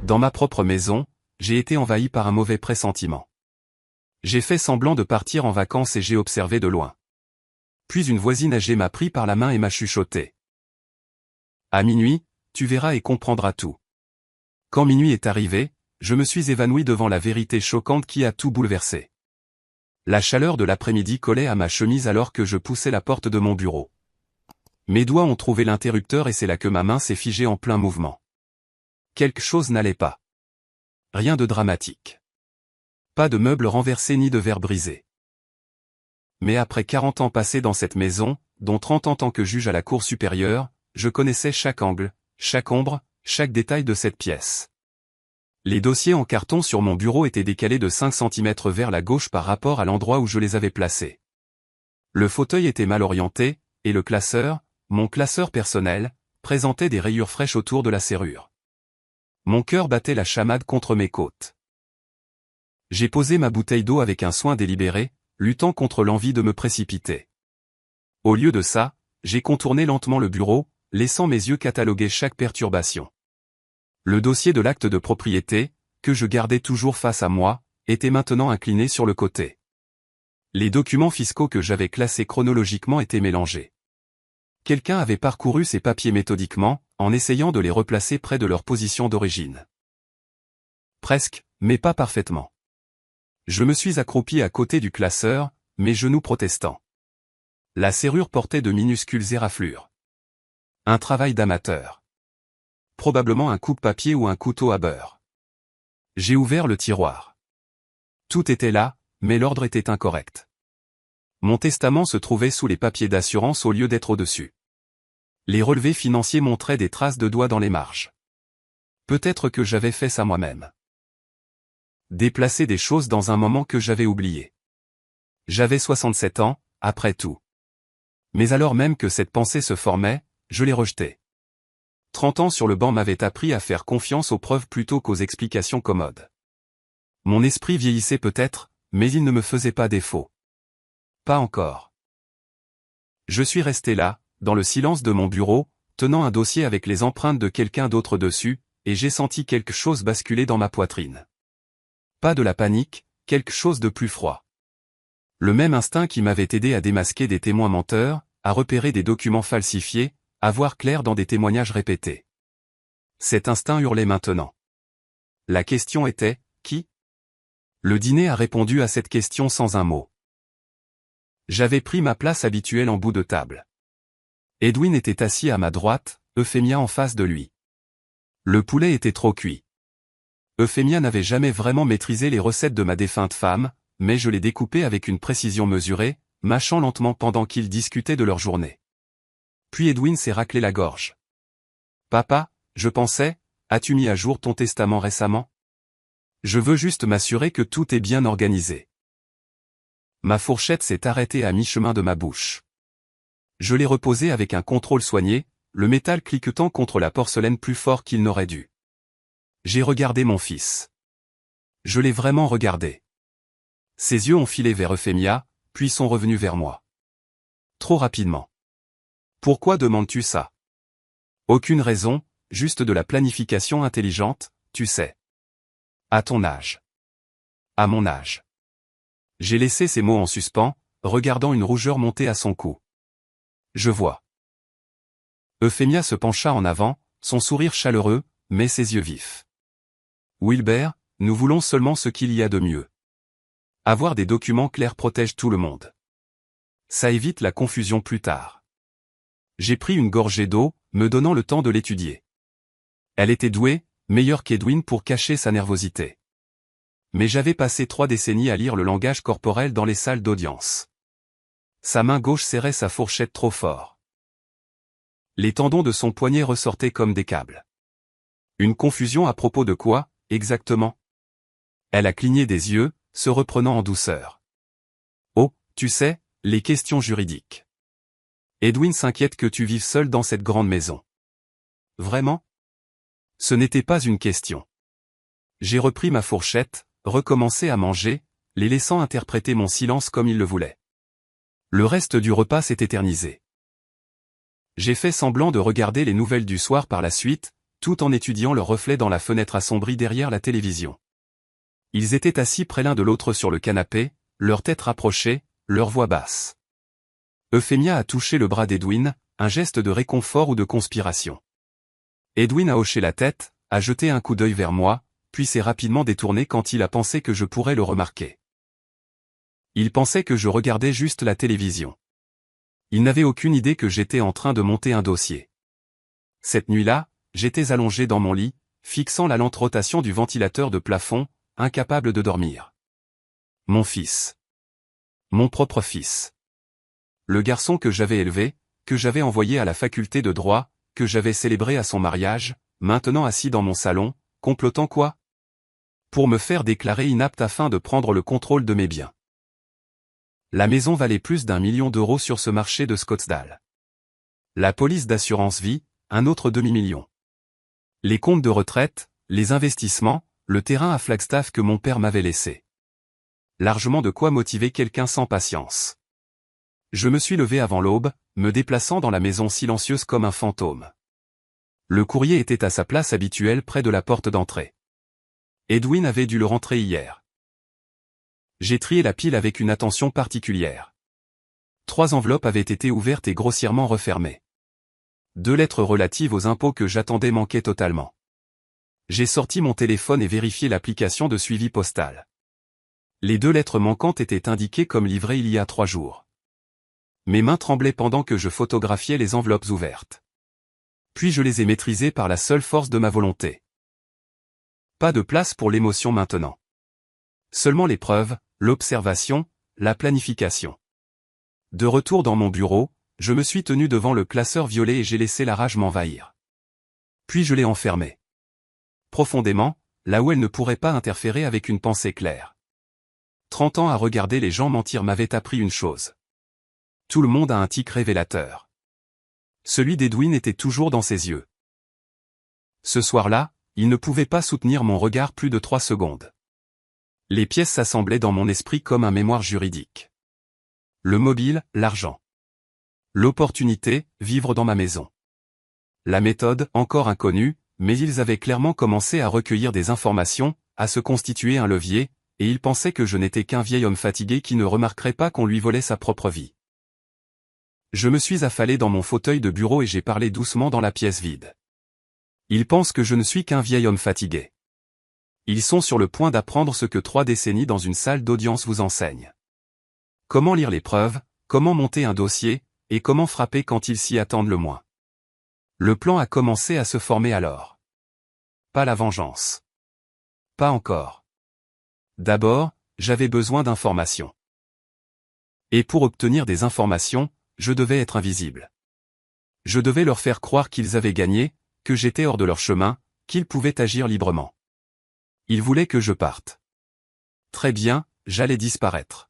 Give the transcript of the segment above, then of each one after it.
Dans ma propre maison, j'ai été envahi par un mauvais pressentiment. J'ai fait semblant de partir en vacances et j'ai observé de loin. Puis une voisine âgée m'a pris par la main et m'a chuchoté. À minuit, tu verras et comprendras tout. Quand minuit est arrivé, je me suis évanoui devant la vérité choquante qui a tout bouleversé. La chaleur de l'après-midi collait à ma chemise alors que je poussais la porte de mon bureau. Mes doigts ont trouvé l'interrupteur et c'est là que ma main s'est figée en plein mouvement. Quelque chose n'allait pas. Rien de dramatique. Pas de meubles renversés ni de verres brisés. Mais après 40 ans passés dans cette maison, dont 30 ans en tant que juge à la cour supérieure, je connaissais chaque angle, chaque ombre, chaque détail de cette pièce. Les dossiers en carton sur mon bureau étaient décalés de 5 cm vers la gauche par rapport à l'endroit où je les avais placés. Le fauteuil était mal orienté, et le classeur, mon classeur personnel, présentait des rayures fraîches autour de la serrure. Mon cœur battait la chamade contre mes côtes. J'ai posé ma bouteille d'eau avec un soin délibéré, luttant contre l'envie de me précipiter. Au lieu de ça, j'ai contourné lentement le bureau, laissant mes yeux cataloguer chaque perturbation. Le dossier de l'acte de propriété, que je gardais toujours face à moi, était maintenant incliné sur le côté. Les documents fiscaux que j'avais classés chronologiquement étaient mélangés. Quelqu'un avait parcouru ces papiers méthodiquement, en essayant de les replacer près de leur position d'origine. Presque, mais pas parfaitement. Je me suis accroupi à côté du classeur, mes genoux protestant. La serrure portait de minuscules éraflures. Un travail d'amateur. Probablement un coupe-papier ou un couteau à beurre. J'ai ouvert le tiroir. Tout était là, mais l'ordre était incorrect. Mon testament se trouvait sous les papiers d'assurance au lieu d'être au-dessus. Les relevés financiers montraient des traces de doigts dans les marges. Peut-être que j'avais fait ça moi-même. Déplacer des choses dans un moment que j'avais oublié. J'avais 67 ans, après tout. Mais alors même que cette pensée se formait, je l'ai rejetée. 30 ans sur le banc m'avaient appris à faire confiance aux preuves plutôt qu'aux explications commodes. Mon esprit vieillissait peut-être, mais il ne me faisait pas défaut. Pas encore. Je suis resté là, dans le silence de mon bureau, tenant un dossier avec les empreintes de quelqu'un d'autre dessus, et j'ai senti quelque chose basculer dans ma poitrine. Pas de la panique, quelque chose de plus froid. Le même instinct qui m'avait aidé à démasquer des témoins menteurs, à repérer des documents falsifiés, à voir clair dans des témoignages répétés. Cet instinct hurlait maintenant. La question était, qui ? Le dîner a répondu à cette question sans un mot. J'avais pris ma place habituelle en bout de table. Edwin était assis à ma droite, Euphémia en face de lui. Le poulet était trop cuit. Euphémia n'avait jamais vraiment maîtrisé les recettes de ma défunte femme, mais je les découpais avec une précision mesurée, mâchant lentement pendant qu'ils discutaient de leur journée. Puis Edwin s'est raclé la gorge. « Papa, je pensais, as-tu mis à jour ton testament récemment ? Je veux juste m'assurer que tout est bien organisé. » Ma fourchette s'est arrêtée à mi-chemin de ma bouche. Je l'ai reposée avec un contrôle soigné, le métal cliquetant contre la porcelaine plus fort qu'il n'aurait dû. J'ai regardé mon fils. Je l'ai vraiment regardé. Ses yeux ont filé vers Euphémia, puis sont revenus vers moi. Trop rapidement. Pourquoi demandes-tu ça ? Aucune raison, juste de la planification intelligente, tu sais. À ton âge. À mon âge. J'ai laissé ces mots en suspens, regardant une rougeur monter à son cou. Je vois. Euphémia se pencha en avant, son sourire chaleureux, mais ses yeux vifs. Wilbert, nous voulons seulement ce qu'il y a de mieux. Avoir des documents clairs protège tout le monde. Ça évite la confusion plus tard. J'ai pris une gorgée d'eau, me donnant le temps de l'étudier. Elle était douée, meilleure qu'Edwin pour cacher sa nervosité. Mais j'avais passé 3 décennies à lire le langage corporel dans les salles d'audience. Sa main gauche serrait sa fourchette trop fort. Les tendons de son poignet ressortaient comme des câbles. Une confusion à propos de quoi, exactement ? Elle a cligné des yeux, se reprenant en douceur. Oh, tu sais, les questions juridiques. Edwin s'inquiète que tu vives seul dans cette grande maison. Vraiment ? Ce n'était pas une question. J'ai repris ma fourchette, recommencé à manger, les laissant interpréter mon silence comme ils le voulaient. Le reste du repas s'est éternisé. J'ai fait semblant de regarder les nouvelles du soir par la suite, tout en étudiant le reflet dans la fenêtre assombrie derrière la télévision. Ils étaient assis près l'un de l'autre sur le canapé, leurs têtes rapprochées, leurs voix basses. Euphemia a touché le bras d'Edwin, un geste de réconfort ou de conspiration. Edwin a hoché la tête, a jeté un coup d'œil vers moi, puis s'est rapidement détourné quand il a pensé que je pourrais le remarquer. Il pensait que je regardais juste la télévision. Il n'avait aucune idée que j'étais en train de monter un dossier. Cette nuit-là, j'étais allongé dans mon lit, fixant la lente rotation du ventilateur de plafond, incapable de dormir. Mon fils. Mon propre fils. Le garçon que j'avais élevé, que j'avais envoyé à la faculté de droit, que j'avais célébré à son mariage, maintenant assis dans mon salon, complotant quoi? Pour me faire déclarer inapte afin de prendre le contrôle de mes biens. La maison valait plus d'1 million d'euros sur ce marché de Scottsdale. La police d'assurance vie, un autre demi-million. Les comptes de retraite, les investissements, le terrain à Flagstaff que mon père m'avait laissé. Largement de quoi motiver quelqu'un sans patience. Je me suis levé avant l'aube, me déplaçant dans la maison silencieuse comme un fantôme. Le courrier était à sa place habituelle près de la porte d'entrée. Edwin avait dû le rentrer hier. J'ai trié la pile avec une attention particulière. 3 enveloppes avaient été ouvertes et grossièrement refermées. 2 lettres relatives aux impôts que j'attendais manquaient totalement. J'ai sorti mon téléphone et vérifié l'application de suivi postal. Les 2 lettres manquantes étaient indiquées comme livrées il y a 3 jours. Mes mains tremblaient pendant que je photographiais les enveloppes ouvertes. Puis je les ai maîtrisées par la seule force de ma volonté. Pas de place pour l'émotion maintenant. Seulement l'épreuve, l'observation, la planification. De retour dans mon bureau, je me suis tenu devant le classeur violet et j'ai laissé la rage m'envahir. Puis je l'ai enfermé. Profondément, là où elle ne pourrait pas interférer avec une pensée claire. 30 ans à regarder les gens mentir m'avaient appris une chose. Tout le monde a un tic révélateur. Celui d'Edwin était toujours dans ses yeux. Ce soir-là, il ne pouvait pas soutenir mon regard plus de 3 secondes. Les pièces s'assemblaient dans mon esprit comme un mémoire juridique. Le mobile, l'argent. L'opportunité, vivre dans ma maison. La méthode, encore inconnue, mais ils avaient clairement commencé à recueillir des informations, à se constituer un levier, et ils pensaient que je n'étais qu'un vieil homme fatigué qui ne remarquerait pas qu'on lui volait sa propre vie. Je me suis affalé dans mon fauteuil de bureau et j'ai parlé doucement dans la pièce vide. Ils pensent que je ne suis qu'un vieil homme fatigué. Ils sont sur le point d'apprendre ce que 3 décennies dans une salle d'audience vous enseignent. Comment lire les preuves, comment monter un dossier, et comment frapper quand ils s'y attendent le moins. Le plan a commencé à se former alors. Pas la vengeance. Pas encore. D'abord, j'avais besoin d'informations. Et pour obtenir des informations, je devais être invisible. Je devais leur faire croire qu'ils avaient gagné, que j'étais hors de leur chemin, qu'ils pouvaient agir librement. Ils voulaient que je parte. Très bien, j'allais disparaître.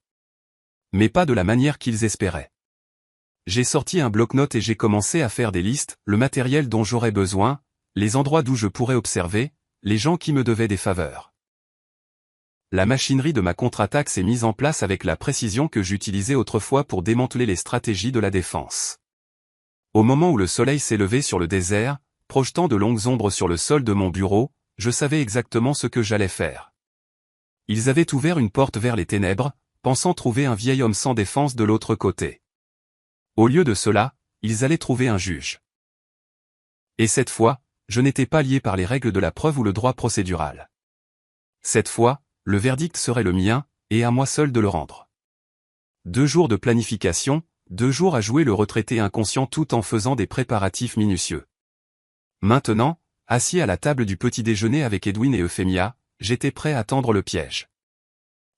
Mais pas de la manière qu'ils espéraient. J'ai sorti un bloc-notes et j'ai commencé à faire des listes, le matériel dont j'aurais besoin, les endroits d'où je pourrais observer, les gens qui me devaient des faveurs. La machinerie de ma contre-attaque s'est mise en place avec la précision que j'utilisais autrefois pour démanteler les stratégies de la défense. Au moment où le soleil s'est levé sur le désert, projetant de longues ombres sur le sol de mon bureau, je savais exactement ce que j'allais faire. Ils avaient ouvert une porte vers les ténèbres, pensant trouver un vieil homme sans défense de l'autre côté. Au lieu de cela, ils allaient trouver un juge. Et cette fois, je n'étais pas lié par les règles de la preuve ou le droit procédural. Cette fois, le verdict serait le mien, et à moi seul de le rendre. 2 jours de planification, 2 jours à jouer le retraité inconscient tout en faisant des préparatifs minutieux. Maintenant, assis à la table du petit déjeuner avec Edwin et Euphemia, j'étais prêt à tendre le piège.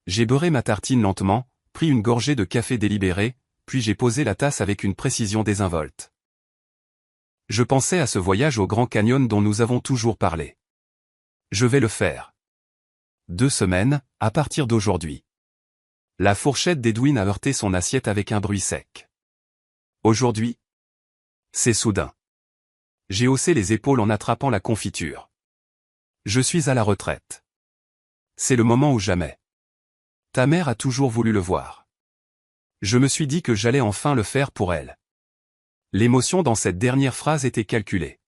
J'ai beurré ma tartine lentement, pris une gorgée de café délibéré, puis j'ai posé la tasse avec une précision désinvolte. Je pensais à ce voyage au Grand Canyon dont nous avons toujours parlé. Je vais le faire. 2 semaines, à partir d'aujourd'hui. La fourchette d'Edwin a heurté son assiette avec un bruit sec. Aujourd'hui? C'est soudain. J'ai haussé les épaules en attrapant la confiture. Je suis à la retraite. C'est le moment ou jamais. Ta mère a toujours voulu le voir. Je me suis dit que j'allais enfin le faire pour elle. L'émotion dans cette dernière phrase était calculée.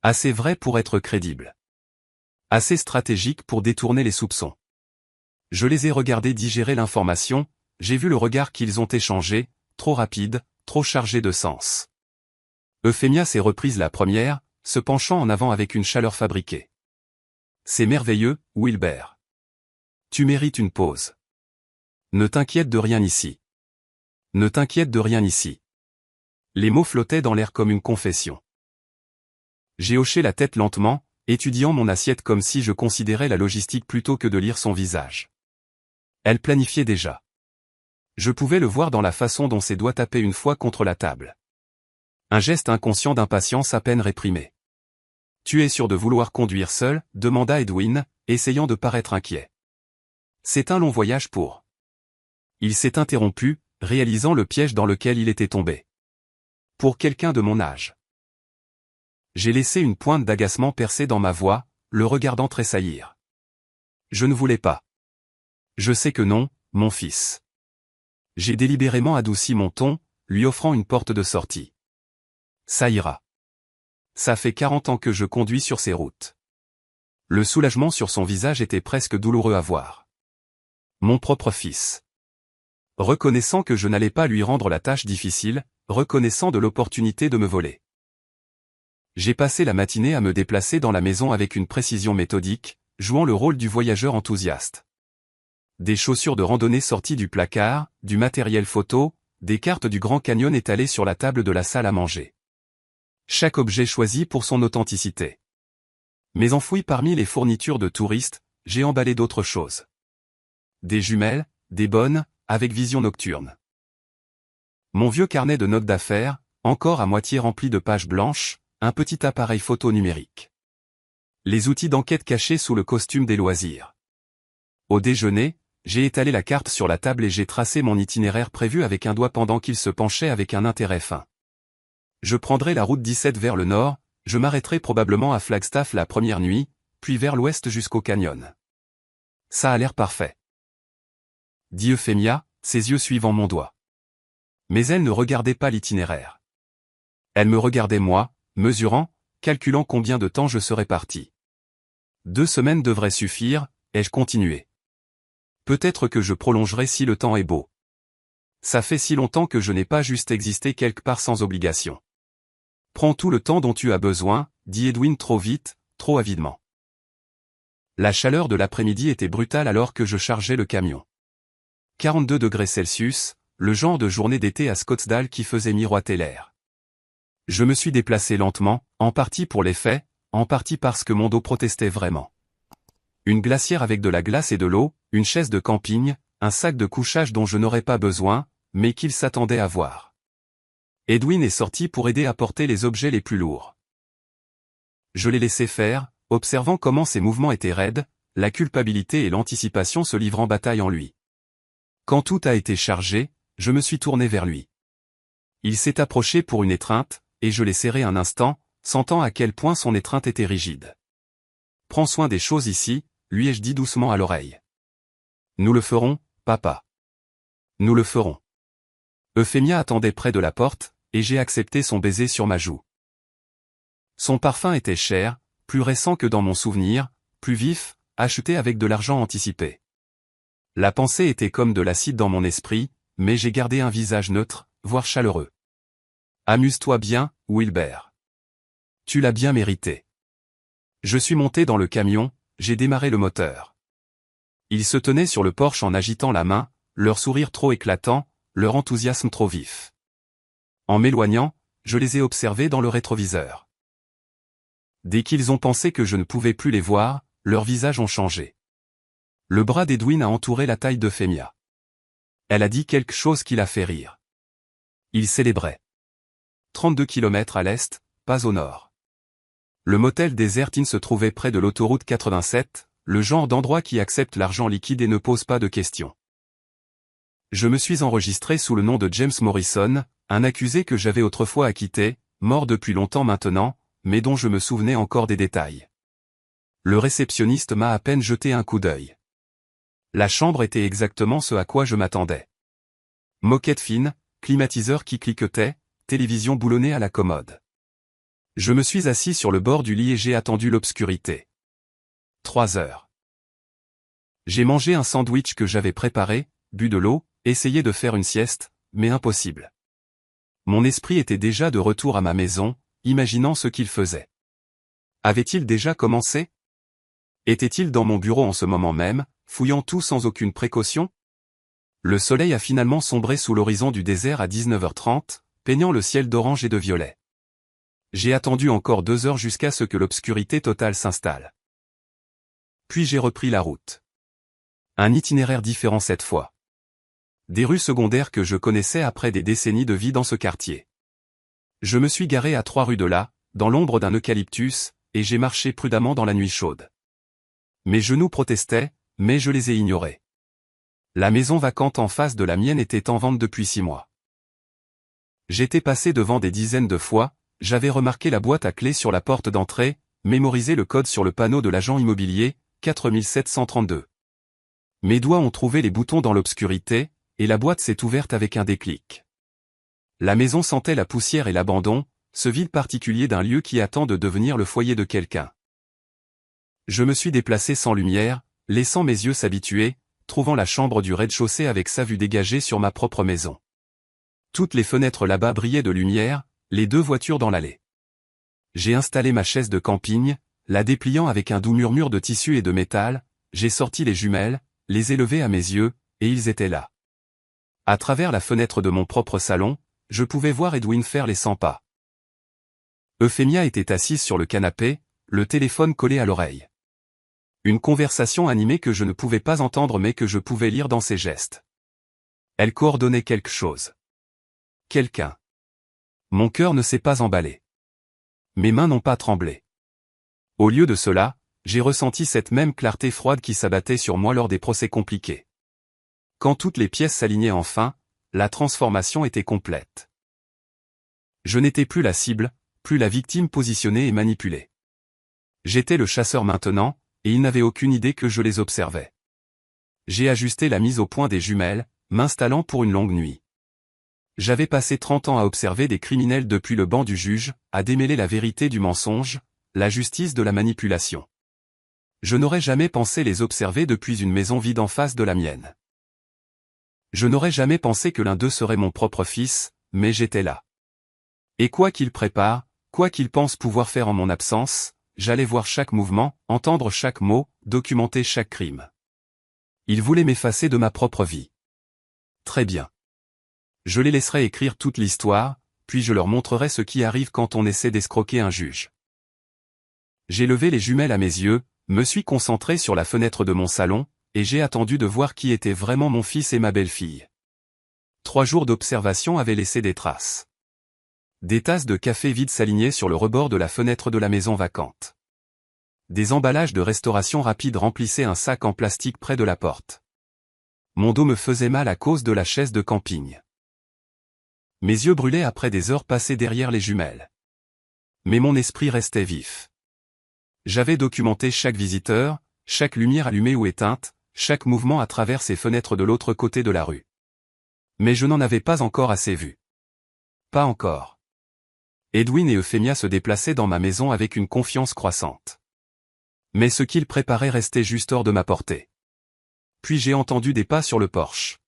Assez vrai pour être crédible. Assez stratégique pour détourner les soupçons. Je les ai regardés digérer l'information, j'ai vu le regard qu'ils ont échangé, trop rapide, trop chargé de sens. Euphémia s'est reprise la première, se penchant en avant avec une chaleur fabriquée. C'est merveilleux, Wilbert. Tu mérites une pause. Ne t'inquiète de rien ici. Ne t'inquiète de rien ici. Les mots flottaient dans l'air comme une confession. J'ai hoché la tête lentement, étudiant mon assiette comme si je considérais la logistique plutôt que de lire son visage. Elle planifiait déjà. Je pouvais le voir dans la façon dont ses doigts tapaient une fois contre la table. Un geste inconscient d'impatience à peine réprimé. « Tu es sûr de vouloir conduire seul ?» demanda Edwin, essayant de paraître inquiet. « C'est un long voyage pour... » Il s'est interrompu, réalisant le piège dans lequel il était tombé. « Pour quelqu'un de mon âge. » J'ai laissé une pointe d'agacement percer dans ma voix, le regardant tressaillir. « Je ne voulais pas. »« Je sais que non, mon fils. » J'ai délibérément adouci mon ton, lui offrant une porte de sortie. « Ça ira. Ça fait 40 ans que je conduis sur ces routes. » Le soulagement sur son visage était presque douloureux à voir. Mon propre fils. Reconnaissant que je n'allais pas lui rendre la tâche difficile, reconnaissant de l'opportunité de me voler. J'ai passé la matinée à me déplacer dans la maison avec une précision méthodique, jouant le rôle du voyageur enthousiaste. Des chaussures de randonnée sorties du placard, du matériel photo, des cartes du Grand Canyon étalées sur la table de la salle à manger. Chaque objet choisi pour son authenticité. Mais enfoui parmi les fournitures de touristes, j'ai emballé d'autres choses. Des jumelles, des bonnes, avec vision nocturne. Mon vieux carnet de notes d'affaires, encore à moitié rempli de pages blanches, un petit appareil photo numérique. Les outils d'enquête cachés sous le costume des loisirs. Au déjeuner, j'ai étalé la carte sur la table et j'ai tracé mon itinéraire prévu avec un doigt pendant qu'il se penchait avec un intérêt fin. Je prendrai la route 17 vers le nord, je m'arrêterai probablement à Flagstaff la première nuit, puis vers l'ouest jusqu'au canyon. Ça a l'air parfait. Dit Euphémia, ses yeux suivant mon doigt. Mais elle ne regardait pas l'itinéraire. Elle me regardait moi, mesurant, calculant combien de temps je serais parti. 2 semaines devraient suffire, ai-je continué. Peut-être que je prolongerai si le temps est beau. Ça fait si longtemps que je n'ai pas juste existé quelque part sans obligation. Prends tout le temps dont tu as besoin, dit Edwin trop vite, trop avidement. La chaleur de l'après-midi était brutale alors que je chargeais le camion. 42 degrés Celsius, le genre de journée d'été à Scottsdale qui faisait miroiter l'air. Je me suis déplacé lentement, en partie pour l'effet, en partie parce que mon dos protestait vraiment. Une glacière avec de la glace et de l'eau, une chaise de camping, un sac de couchage dont je n'aurais pas besoin, mais qu'il s'attendait à voir. Edwin est sorti pour aider à porter les objets les plus lourds. Je l'ai laissé faire, observant comment ses mouvements étaient raides, la culpabilité et l'anticipation se livrant bataille en lui. Quand tout a été chargé, je me suis tourné vers lui. Il s'est approché pour une étreinte, et je l'ai serré un instant, sentant à quel point son étreinte était rigide. « Prends soin des choses ici », lui ai-je dit doucement à l'oreille. « Nous le ferons, papa. Nous le ferons. » Euphémia attendait près de la porte, et j'ai accepté son baiser sur ma joue. Son parfum était cher, plus récent que dans mon souvenir, plus vif, acheté avec de l'argent anticipé. La pensée était comme de l'acide dans mon esprit, mais j'ai gardé un visage neutre, voire chaleureux. Amuse-toi bien, Wilbert. Tu l'as bien mérité. Je suis monté dans le camion, j'ai démarré le moteur. Ils se tenaient sur le porche en agitant la main, leur sourire trop éclatant, leur enthousiasme trop vif. En m'éloignant, je les ai observés dans le rétroviseur. Dès qu'ils ont pensé que je ne pouvais plus les voir, leurs visages ont changé. Le bras d'Edwin a entouré la taille d'Euphémia. Elle a dit quelque chose qui l'a fait rire. Il célébrait. 32 km à l'est, pas au nord. Le motel Desert Inn se trouvait près de l'autoroute 87, le genre d'endroit qui accepte l'argent liquide et ne pose pas de questions. Je me suis enregistré sous le nom de James Morrison, un accusé que j'avais autrefois acquitté, mort depuis longtemps maintenant, mais dont je me souvenais encore des détails. Le réceptionniste m'a à peine jeté un coup d'œil. La chambre était exactement ce à quoi je m'attendais. Moquette fine, climatiseur qui cliquetait, télévision boulonnée à la commode. Je me suis assis sur le bord du lit et j'ai attendu l'obscurité. 3 heures. J'ai mangé un sandwich que j'avais préparé, bu de l'eau, essayé de faire une sieste, mais impossible. Mon esprit était déjà de retour à ma maison, imaginant ce qu'il faisait. Avait-il déjà commencé? Était-il dans mon bureau en ce moment même, fouillant tout sans aucune précaution? Le soleil a finalement sombré sous l'horizon du désert à 19h30, peignant le ciel d'orange et de violet. J'ai attendu encore 2 heures jusqu'à ce que l'obscurité totale s'installe. Puis j'ai repris la route. Un itinéraire différent cette fois. Des rues secondaires que je connaissais après des décennies de vie dans ce quartier. Je me suis garé à 3 rues de là, dans l'ombre d'un eucalyptus, et j'ai marché prudemment dans la nuit chaude. Mes genoux protestaient, mais je les ai ignorés. La maison vacante en face de la mienne était en vente depuis 6 mois. J'étais passé devant des dizaines de fois, j'avais remarqué la boîte à clés sur la porte d'entrée, mémorisé le code sur le panneau de l'agent immobilier, 4732. Mes doigts ont trouvé les boutons dans l'obscurité, et la boîte s'est ouverte avec un déclic. La maison sentait la poussière et l'abandon, ce vide particulier d'un lieu qui attend de devenir le foyer de quelqu'un. Je me suis déplacé sans lumière, laissant mes yeux s'habituer, trouvant la chambre du rez-de-chaussée avec sa vue dégagée sur ma propre maison. Toutes les fenêtres là-bas brillaient de lumière, les 2 voitures dans l'allée. J'ai installé ma chaise de camping, la dépliant avec un doux murmure de tissu et de métal, j'ai sorti les jumelles, les élevé à mes yeux, et ils étaient là. À travers la fenêtre de mon propre salon, je pouvais voir Edwin faire les 100 pas. Euphémia était assise sur le canapé, le téléphone collé à l'oreille. Une conversation animée que je ne pouvais pas entendre mais que je pouvais lire dans ses gestes. Elle coordonnait quelque chose. Quelqu'un. Mon cœur ne s'est pas emballé. Mes mains n'ont pas tremblé. Au lieu de cela, j'ai ressenti cette même clarté froide qui s'abattait sur moi lors des procès compliqués. Quand toutes les pièces s'alignaient enfin, la transformation était complète. Je n'étais plus la cible, plus la victime positionnée et manipulée. J'étais le chasseur maintenant, et ils n'avaient aucune idée que je les observais. J'ai ajusté la mise au point des jumelles, m'installant pour une longue nuit. J'avais passé 30 ans à observer des criminels depuis le banc du juge, à démêler la vérité du mensonge, la justice de la manipulation. Je n'aurais jamais pensé les observer depuis une maison vide en face de la mienne. Je n'aurais jamais pensé que l'un d'eux serait mon propre fils, mais j'étais là. Et quoi qu'il prépare, quoi qu'il pense pouvoir faire en mon absence, j'allais voir chaque mouvement, entendre chaque mot, documenter chaque crime. Il voulait m'effacer de ma propre vie. Très bien. Je les laisserai écrire toute l'histoire, puis je leur montrerai ce qui arrive quand on essaie d'escroquer un juge. J'ai levé les jumelles à mes yeux, me suis concentré sur la fenêtre de mon salon, et j'ai attendu de voir qui était vraiment mon fils et ma belle-fille. 3 jours d'observation avaient laissé des traces. Des tasses de café vides s'alignaient sur le rebord de la fenêtre de la maison vacante. Des emballages de restauration rapide remplissaient un sac en plastique près de la porte. Mon dos me faisait mal à cause de la chaise de camping. Mes yeux brûlaient après des heures passées derrière les jumelles. Mais mon esprit restait vif. J'avais documenté chaque visiteur, chaque lumière allumée ou éteinte, chaque mouvement à travers ces fenêtres de l'autre côté de la rue. Mais je n'en avais pas encore assez vu. Pas encore. Edwin et Euphémia se déplaçaient dans ma maison avec une confiance croissante. Mais ce qu'ils préparaient restait juste hors de ma portée. Puis j'ai entendu des pas sur le porche.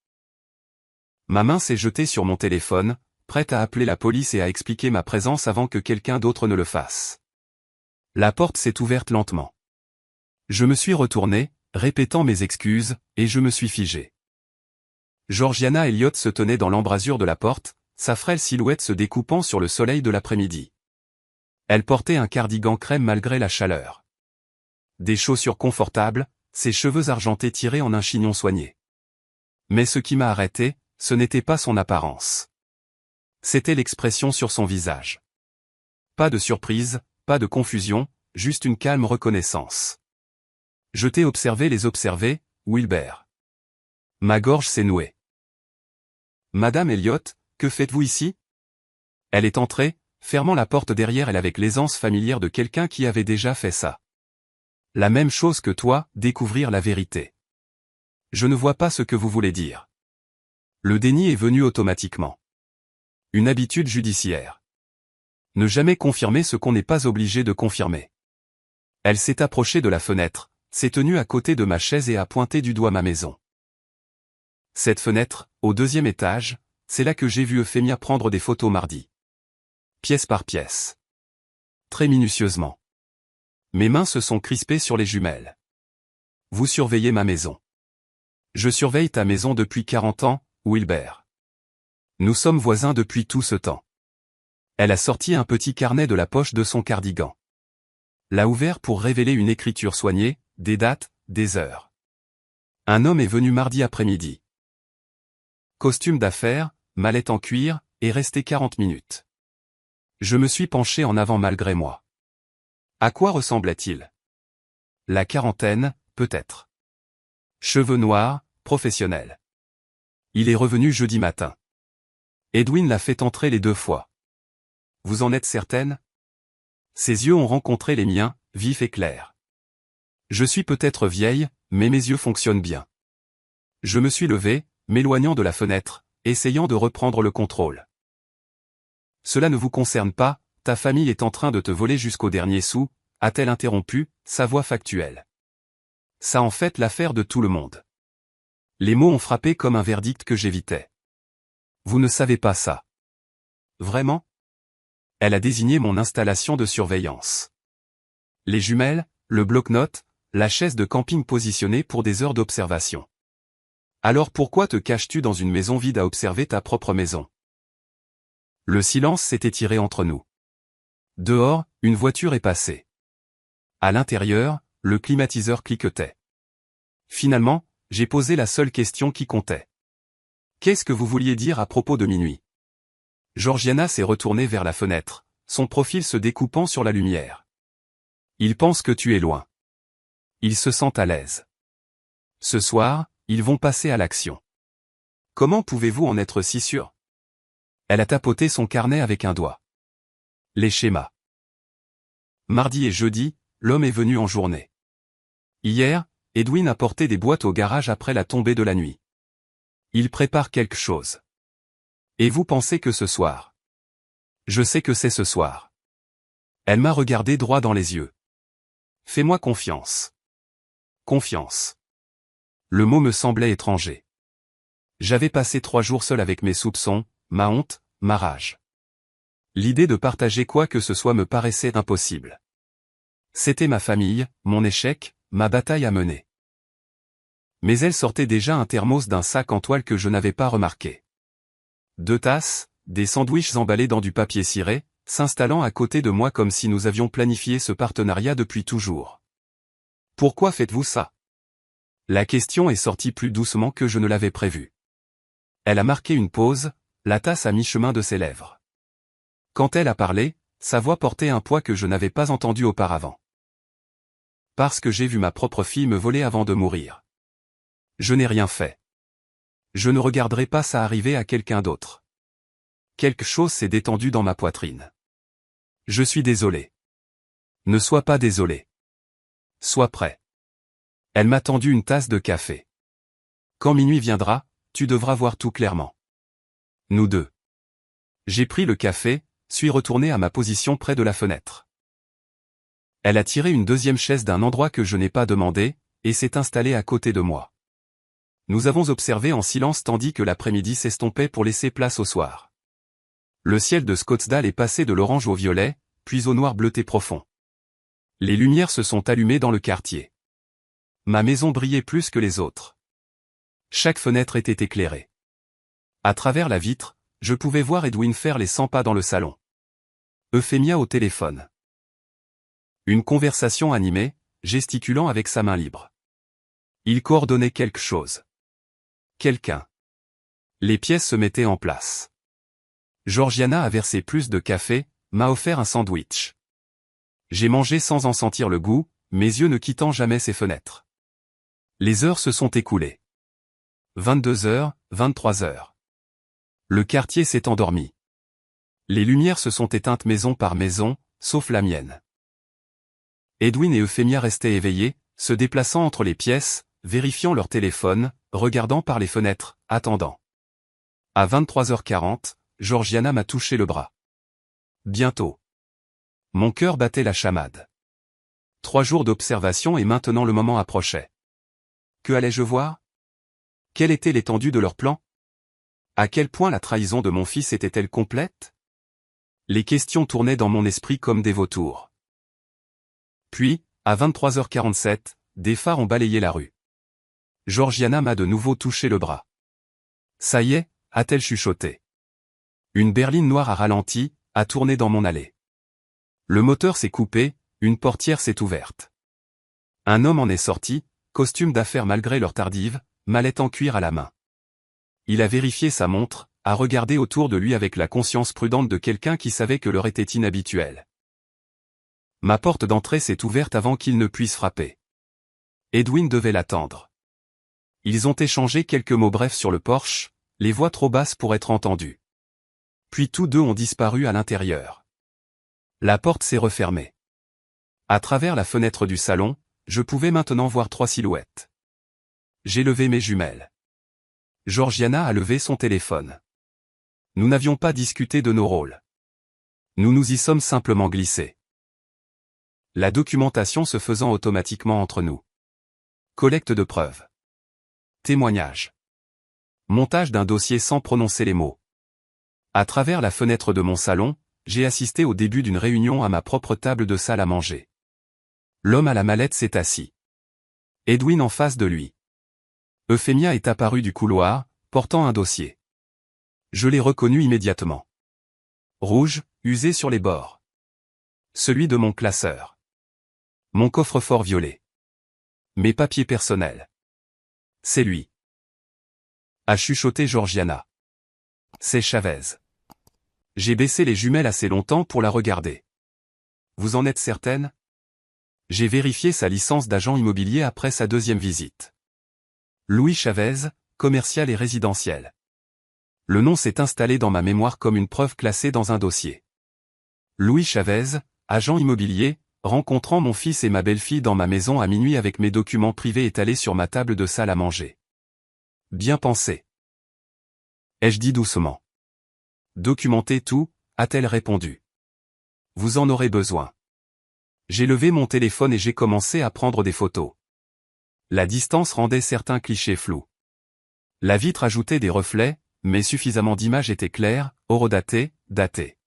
Ma main s'est jetée sur mon téléphone, prête à appeler la police et à expliquer ma présence avant que quelqu'un d'autre ne le fasse. La porte s'est ouverte lentement. Je me suis retourné, répétant mes excuses, et je me suis figé. Georgiana Elliott se tenait dans l'embrasure de la porte, sa frêle silhouette se découpant sur le soleil de l'après-midi. Elle portait un cardigan crème malgré la chaleur. Des chaussures confortables, ses cheveux argentés tirés en un chignon soigné. Mais ce qui m'a arrêté, ce n'était pas son apparence. C'était l'expression sur son visage. Pas de surprise, pas de confusion, juste une calme reconnaissance. Je t'ai observé les observer, Wilbert. Ma gorge s'est nouée. Madame Elliott, que faites-vous ici? Elle est entrée, fermant la porte derrière elle avec l'aisance familière de quelqu'un qui avait déjà fait ça. La même chose que toi, découvrir la vérité. Je ne vois pas ce que vous voulez dire. Le déni est venu automatiquement. Une habitude judiciaire. Ne jamais confirmer ce qu'on n'est pas obligé de confirmer. Elle s'est approchée de la fenêtre, s'est tenue à côté de ma chaise et a pointé du doigt ma maison. Cette fenêtre, au 2e étage, c'est là que j'ai vu Euphémia prendre des photos mardi. Pièce par pièce. Très minutieusement. Mes mains se sont crispées sur les jumelles. Vous surveillez ma maison. Je surveille ta maison depuis 40 ans, Wilbert. Nous sommes voisins depuis tout ce temps. Elle a sorti un petit carnet de la poche de son cardigan. L'a ouvert pour révéler une écriture soignée, des dates, des heures. Un homme est venu mardi après-midi. Costume d'affaires, mallette en cuir, et resté 40 minutes. Je me suis penché en avant malgré moi. À quoi ressemblait-il? La quarantaine, peut-être. Cheveux noirs, professionnel. Il est revenu jeudi matin. Edwin l'a fait entrer les 2 fois. Vous en êtes certaine? Ses yeux ont rencontré les miens, vifs et clairs. Je suis peut-être vieille, mais mes yeux fonctionnent bien. Je me suis levé, m'éloignant de la fenêtre, essayant de reprendre le contrôle. Cela ne vous concerne pas, ta famille est en train de te voler jusqu'au dernier sou, a-t-elle interrompu, sa voix factuelle. Ça en fait l'affaire de tout le monde. Les mots ont frappé comme un verdict que j'évitais. Vous ne savez pas ça. Vraiment? Elle a désigné mon installation de surveillance. Les jumelles, le bloc-notes, la chaise de camping positionnée pour des heures d'observation. Alors pourquoi te caches-tu dans une maison vide à observer ta propre maison? Le silence s'est étiré entre nous. Dehors, une voiture est passée. À l'intérieur, le climatiseur cliquetait. Finalement, j'ai posé la seule question qui comptait. Qu'est-ce que vous vouliez dire à propos de minuit? Georgiana s'est retournée vers la fenêtre, son profil se découpant sur la lumière. Ils pensent que tu es loin. Ils se sentent à l'aise. Ce soir, ils vont passer à l'action. Comment pouvez-vous en être si sûr? Elle a tapoté son carnet avec un doigt. Les schémas. Mardi et jeudi, l'homme est venu en journée. Hier, Edwin a porté des boîtes au garage après la tombée de la nuit. Il prépare quelque chose. Et vous pensez que ce soir? Je sais que c'est ce soir. Elle m'a regardé droit dans les yeux. Fais-moi confiance. Confiance. Le mot me semblait étranger. J'avais passé 3 jours seul avec mes soupçons, ma honte, ma rage. L'idée de partager quoi que ce soit me paraissait impossible. C'était ma famille, mon échec, ma bataille à mener. Mais elle sortait déjà un thermos d'un sac en toile que je n'avais pas remarqué. 2 tasses, des sandwichs emballés dans du papier ciré, s'installant à côté de moi comme si nous avions planifié ce partenariat depuis toujours. Pourquoi faites-vous ça? La question est sortie plus doucement que je ne l'avais prévu. Elle a marqué une pause, la tasse à mi-chemin de ses lèvres. Quand elle a parlé, sa voix portait un poids que je n'avais pas entendu auparavant. Parce que j'ai vu ma propre fille me voler avant de mourir. Je n'ai rien fait. Je ne regarderai pas ça arriver à quelqu'un d'autre. Quelque chose s'est détendu dans ma poitrine. Je suis désolé. Ne sois pas désolé. Sois prêt. Elle m'a tendu une tasse de café. Quand minuit viendra, tu devras voir tout clairement. Nous deux. J'ai pris le café, suis retourné à ma position près de la fenêtre. Elle a tiré une 2e chaise d'un endroit que je n'ai pas demandé, et s'est installée à côté de moi. Nous avons observé en silence tandis que l'après-midi s'estompait pour laisser place au soir. Le ciel de Scottsdale est passé de l'orange au violet, puis au noir bleuté profond. Les lumières se sont allumées dans le quartier. Ma maison brillait plus que les autres. Chaque fenêtre était éclairée. À travers la vitre, je pouvais voir Edwin faire les 100 pas dans le salon. Euphémia au téléphone. Une conversation animée, gesticulant avec sa main libre. Il coordonnait quelque chose. Quelqu'un. Les pièces se mettaient en place. Georgiana a versé plus de café, m'a offert un sandwich. J'ai mangé sans en sentir le goût, mes yeux ne quittant jamais ses fenêtres. Les heures se sont écoulées. 22 heures, 23 heures. Le quartier s'est endormi. Les lumières se sont éteintes maison par maison, sauf la mienne. Edwin et Euphémia restaient éveillés, se déplaçant entre les pièces, vérifiant leur téléphone, regardant par les fenêtres, attendant. À 23h40, Georgiana m'a touché le bras. Bientôt. Mon cœur battait la chamade. 3 jours d'observation et maintenant le moment approchait. Que allais-je voir? Quelle était l'étendue de leur plan? À quel point la trahison de mon fils était-elle complète? Les questions tournaient dans mon esprit comme des vautours. Puis, à 23h47, des phares ont balayé la rue. Georgiana m'a de nouveau touché le bras. Ça y est, a-t-elle chuchoté. Une berline noire a ralenti, a tourné dans mon allée. Le moteur s'est coupé, une portière s'est ouverte. Un homme en est sorti, costume d'affaires malgré l'heure tardive, mallette en cuir à la main. Il a vérifié sa montre, a regardé autour de lui avec la conscience prudente de quelqu'un qui savait que l'heure était inhabituelle. Ma porte d'entrée s'est ouverte avant qu'il ne puisse frapper. Edwin devait l'attendre. Ils ont échangé quelques mots brefs sur le porche, les voix trop basses pour être entendues. Puis tous deux ont disparu à l'intérieur. La porte s'est refermée. À travers la fenêtre du salon, je pouvais maintenant voir 3 silhouettes. J'ai levé mes jumelles. Georgiana a levé son téléphone. Nous n'avions pas discuté de nos rôles. Nous nous y sommes simplement glissés. La documentation se faisant automatiquement entre nous. Collecte de preuves. Témoignage. Montage d'un dossier sans prononcer les mots. À travers la fenêtre de mon salon, j'ai assisté au début d'une réunion à ma propre table de salle à manger. L'homme à la mallette s'est assis. Edwin en face de lui. Euphémia est apparue du couloir, portant un dossier. Je l'ai reconnu immédiatement. Rouge, usé sur les bords. Celui de mon classeur. Mon coffre-fort violet. Mes papiers personnels. C'est lui. A chuchoté Georgiana. C'est Chavez. J'ai baissé les jumelles assez longtemps pour la regarder. Vous en êtes certaine? J'ai vérifié sa licence d'agent immobilier après sa 2e visite. Louis Chavez, commercial et résidentiel. Le nom s'est installé dans ma mémoire comme une preuve classée dans un dossier. Louis Chavez, agent immobilier, rencontrant mon fils et ma belle-fille dans ma maison à minuit avec mes documents privés étalés sur ma table de salle à manger. Bien pensé. Ai-je dit doucement. Documentez tout, a-t-elle répondu. Vous en aurez besoin. J'ai levé mon téléphone et j'ai commencé à prendre des photos. La distance rendait certains clichés flous. La vitre ajoutait des reflets, mais suffisamment d'images étaient claires, horodatées, datées.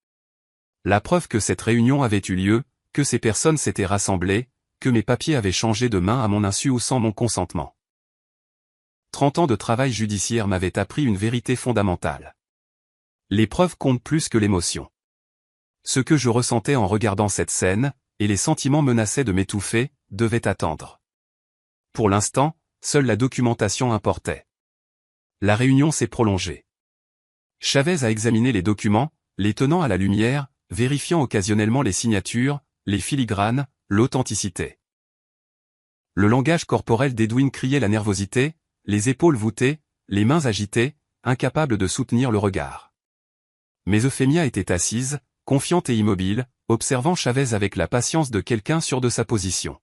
La preuve que cette réunion avait eu lieu, que ces personnes s'étaient rassemblées, que mes papiers avaient changé de main à mon insu ou sans mon consentement. 30 ans de travail judiciaire m'avaient appris une vérité fondamentale. Les preuves comptent plus que l'émotion. Ce que je ressentais en regardant cette scène, et les sentiments menaçaient de m'étouffer, devaient attendre. Pour l'instant, seule la documentation importait. La réunion s'est prolongée. Chavez a examiné les documents, les tenant à la lumière, vérifiant occasionnellement les signatures, les filigranes, l'authenticité. Le langage corporel d'Edwin criait la nervosité, les épaules voûtées, les mains agitées, incapable de soutenir le regard. Mais Euphémia était assise, confiante et immobile, observant Chavez avec la patience de quelqu'un sûr de sa position.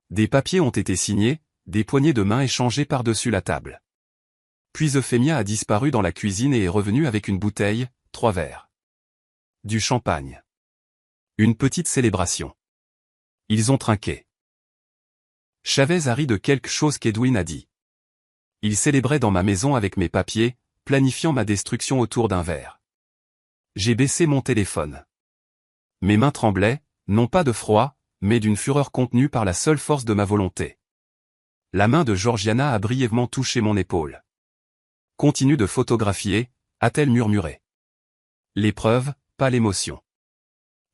Des papiers ont été signés, des poignées de main échangées par-dessus la table. Puis Euphémia a disparu dans la cuisine et est revenue avec une bouteille, 3 verres. Du champagne. Une petite célébration. Ils ont trinqué. Chavez a ri de quelque chose qu'Edwin a dit. Il célébrait dans ma maison avec mes papiers, planifiant ma destruction autour d'un verre. J'ai baissé mon téléphone. Mes mains tremblaient, non pas de froid, mais d'une fureur contenue par la seule force de ma volonté. La main de Georgiana a brièvement touché mon épaule. Continue de photographier, a-t-elle murmuré. L'épreuve, pas l'émotion.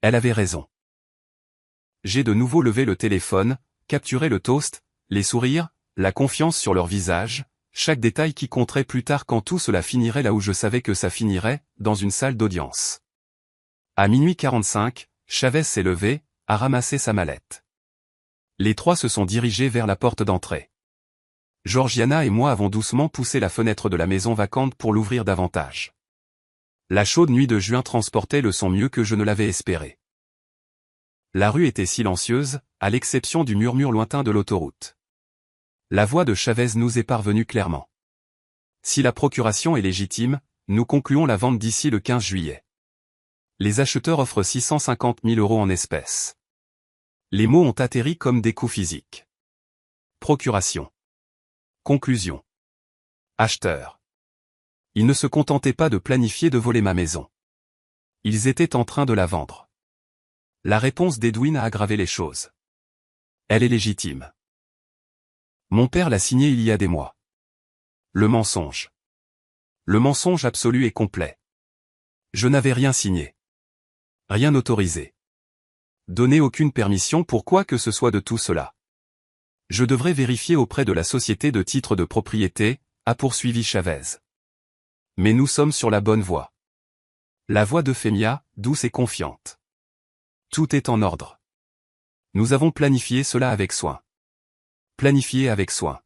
Elle avait raison. J'ai de nouveau levé le téléphone, capturé le toast, les sourires, la confiance sur leur visage, chaque détail qui compterait plus tard quand tout cela finirait là où je savais que ça finirait, dans une salle d'audience. À minuit 45, Chavez s'est levé, a ramassé sa mallette. Les 3 se sont dirigés vers la porte d'entrée. Georgiana et moi avons doucement poussé la fenêtre de la maison vacante pour l'ouvrir davantage. La chaude nuit de juin transportait le son mieux que je ne l'avais espéré. La rue était silencieuse, à l'exception du murmure lointain de l'autoroute. La voix de Chavez nous est parvenue clairement. Si la procuration est légitime, nous concluons la vente d'ici le 15 juillet. Les acheteurs offrent 650 000 € en espèces. Les mots ont atterri comme des coups physiques. Procuration. Conclusion. Acheteur. Ils ne se contentaient pas de planifier de voler ma maison. Ils étaient en train de la vendre. La réponse d'Edwin a aggravé les choses. Elle est légitime. Mon père l'a signée il y a des mois. Le mensonge. Le mensonge absolu et complet. Je n'avais rien signé. Rien autorisé. Donné aucune permission pour quoi que ce soit de tout cela. Je devrais vérifier auprès de la société de titres de propriété, a poursuivi Chavez. Mais nous sommes sur la bonne voie. La voix d'Euphemia, douce et confiante. Tout est en ordre. Nous avons planifié cela avec soin. Planifié avec soin.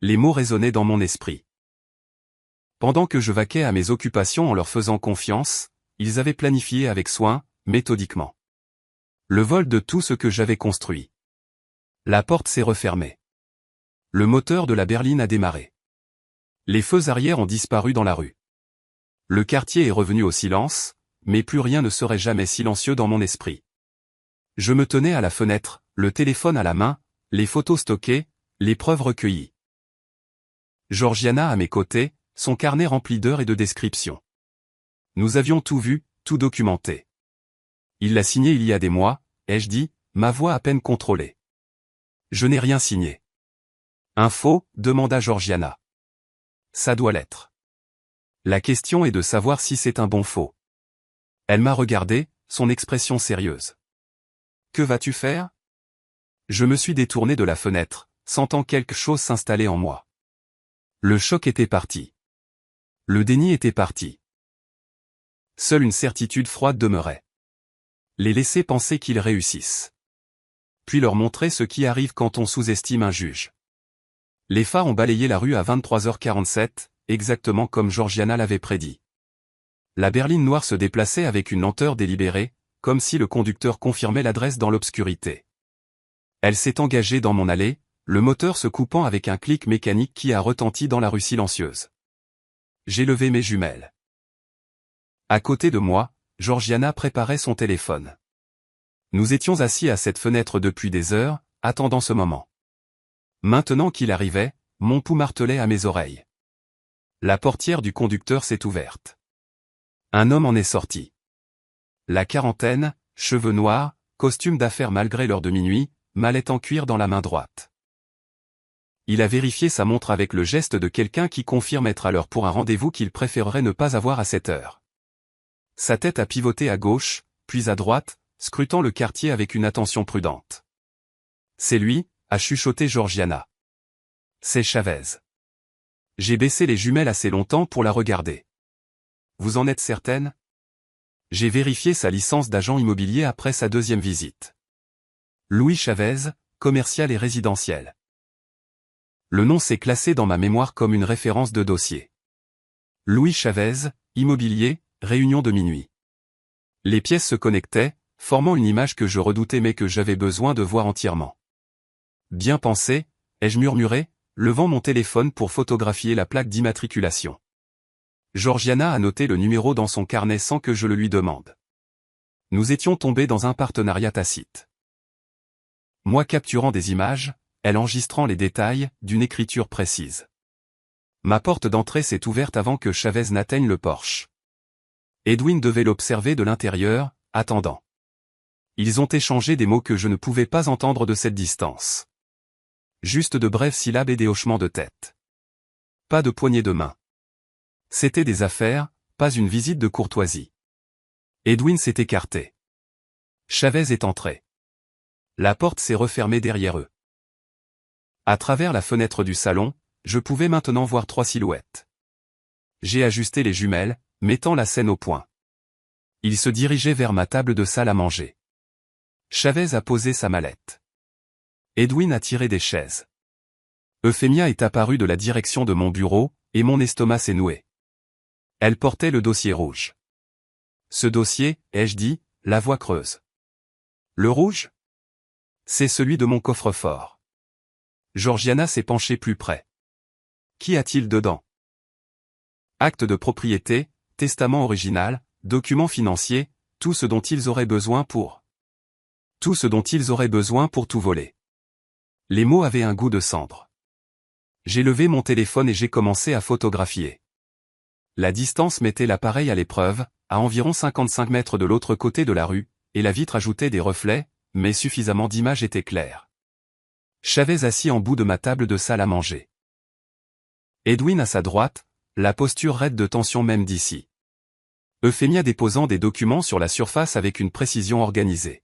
Les mots résonnaient dans mon esprit. Pendant que je vaquais à mes occupations en leur faisant confiance, ils avaient planifié avec soin, méthodiquement. Le vol de tout ce que j'avais construit. La porte s'est refermée. Le moteur de la berline a démarré. Les feux arrière ont disparu dans la rue. Le quartier est revenu au silence, mais plus rien ne serait jamais silencieux dans mon esprit. Je me tenais à la fenêtre, le téléphone à la main, les photos stockées, les preuves recueillies. Georgiana à mes côtés, son carnet rempli d'heures et de descriptions. Nous avions tout vu, tout documenté. Il l'a signé il y a des mois, ai-je dit, ma voix à peine contrôlée. Je n'ai rien signé. Un faux, demanda Georgiana. Ça doit l'être. La question est de savoir si c'est un bon faux. Elle m'a regardé, son expression sérieuse. Que vas-tu faire? Je me suis détourné de la fenêtre, sentant quelque chose s'installer en moi. Le choc était parti. Le déni était parti. Seule une certitude froide demeurait. Les laisser penser qu'ils réussissent. Puis leur montrer ce qui arrive quand on sous-estime un juge. Les phares ont balayé la rue à 23h47, exactement comme Georgiana l'avait prédit. La berline noire se déplaçait avec une lenteur délibérée, comme si le conducteur confirmait l'adresse dans l'obscurité. Elle s'est engagée dans mon allée, le moteur se coupant avec un clic mécanique qui a retenti dans la rue silencieuse. J'ai levé mes jumelles. À côté de moi, Georgiana préparait son téléphone. Nous étions assis à cette fenêtre depuis des heures, attendant ce moment. Maintenant qu'il arrivait, mon pouls martelait à mes oreilles. La portière du conducteur s'est ouverte. Un homme en est sorti. La quarantaine, cheveux noirs, costume d'affaires malgré l'heure de minuit, mallette en cuir dans la main droite. Il a vérifié sa montre avec le geste de quelqu'un qui confirme être à l'heure pour un rendez-vous qu'il préférerait ne pas avoir à cette heure. Sa tête a pivoté à gauche, puis à droite, scrutant le quartier avec une attention prudente. C'est lui, a chuchoté Georgiana. C'est Chavez. J'ai baissé les jumelles assez longtemps pour la regarder. Vous en êtes certaine? J'ai vérifié sa licence d'agent immobilier après sa deuxième visite. Louis Chavez, commercial et résidentiel. Le nom s'est classé dans ma mémoire comme une référence de dossier. Louis Chavez, immobilier, réunion de minuit. Les pièces se connectaient, formant une image que je redoutais mais que j'avais besoin de voir entièrement. Bien pensé, ai-je murmuré, levant mon téléphone pour photographier la plaque d'immatriculation. Georgiana a noté le numéro dans son carnet sans que je le lui demande. Nous étions tombés dans un partenariat tacite. Moi capturant des images, elle enregistrant les détails, d'une écriture précise. Ma porte d'entrée s'est ouverte avant que Chavez n'atteigne le porche. Edwin devait l'observer de l'intérieur, attendant. Ils ont échangé des mots que je ne pouvais pas entendre de cette distance. Juste de brèves syllabes et des hochements de tête. Pas de poignée de main. C'était des affaires, pas une visite de courtoisie. Edwin s'est écarté. Chavez est entré. La porte s'est refermée derrière eux. À travers la fenêtre du salon, je pouvais maintenant voir 3 silhouettes. J'ai ajusté les jumelles, mettant la scène au point. Il se dirigeait vers ma table de salle à manger. Chavez a posé sa mallette. Edwin a tiré des chaises. Euphemia est apparue de la direction de mon bureau, et mon estomac s'est noué. Elle portait le dossier rouge. Ce dossier, ai-je dit, la voix creuse. Le rouge? C'est celui de mon coffre-fort. Georgiana s'est penchée plus près. Qu'y a-t-il dedans? Acte de propriété, testament original, documents financiers, tout ce dont ils auraient besoin pour... Tout ce dont ils auraient besoin pour tout voler. Les mots avaient un goût de cendre. J'ai levé mon téléphone et j'ai commencé à photographier. La distance mettait l'appareil à l'épreuve, à environ 55 mètres de l'autre côté de la rue, et la vitre ajoutait des reflets, mais suffisamment d'images étaient claires. Chavez assis en bout de ma table de salle à manger. Edwin à sa droite, la posture raide de tension même d'ici. Euphémia déposant des documents sur la surface avec une précision organisée.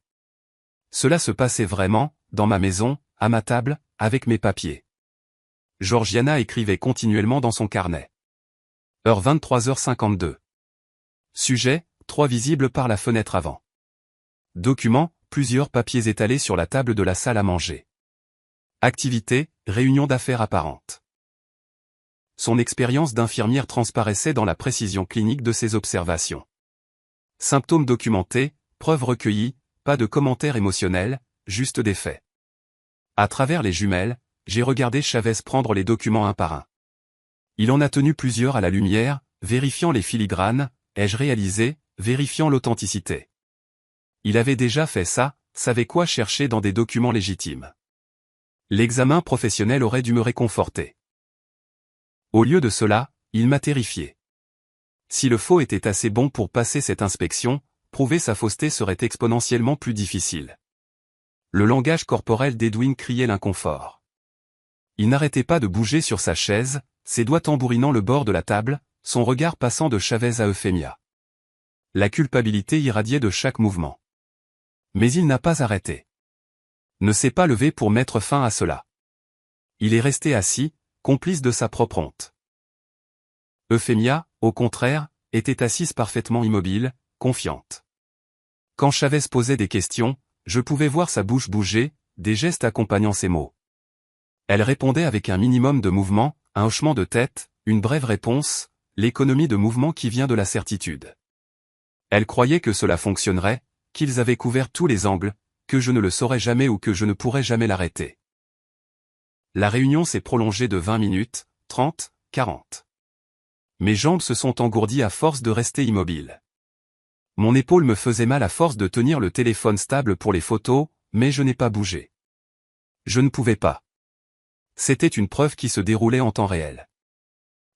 Cela se passait vraiment, dans ma maison, à ma table, avec mes papiers. Georgiana écrivait continuellement dans son carnet. Heure 23h52. Sujet, 3 visibles par la fenêtre avant. Document, plusieurs papiers étalés sur la table de la salle à manger. Activité, réunion d'affaires apparente. Son expérience d'infirmière transparaissait dans la précision clinique de ses observations. Symptômes documentés, preuves recueillies, pas de commentaires émotionnels, juste des faits. À travers les jumelles, j'ai regardé Chavez prendre les documents un par un. Il en a tenu plusieurs à la lumière, vérifiant les filigranes, ai-je réalisé, vérifiant l'authenticité. Il avait déjà fait ça, savait quoi chercher dans des documents légitimes. L'examen professionnel aurait dû me réconforter. Au lieu de cela, il m'a terrifié. Si le faux était assez bon pour passer cette inspection, prouver sa fausseté serait exponentiellement plus difficile. Le langage corporel d'Edwin criait l'inconfort. Il n'arrêtait pas de bouger sur sa chaise, ses doigts tambourinant le bord de la table, son regard passant de Chavez à Euphémia. La culpabilité irradiait de chaque mouvement. Mais il n'a pas arrêté. Ne s'est pas levé pour mettre fin à cela. Il est resté assis, complice de sa propre honte. Euphémia, au contraire, était assise parfaitement immobile, confiante. Quand Chavez posait des questions, je pouvais voir sa bouche bouger, des gestes accompagnant ses mots. Elle répondait avec un minimum de mouvement, un hochement de tête, une brève réponse, l'économie de mouvement qui vient de la certitude. Elle croyait que cela fonctionnerait, qu'ils avaient couvert tous les angles, que je ne le saurais jamais ou que je ne pourrais jamais l'arrêter. La réunion s'est prolongée de 20 minutes, 30, 40. Mes jambes se sont engourdies à force de rester immobiles. Mon épaule me faisait mal à force de tenir le téléphone stable pour les photos, mais je n'ai pas bougé. Je ne pouvais pas. C'était une preuve qui se déroulait en temps réel.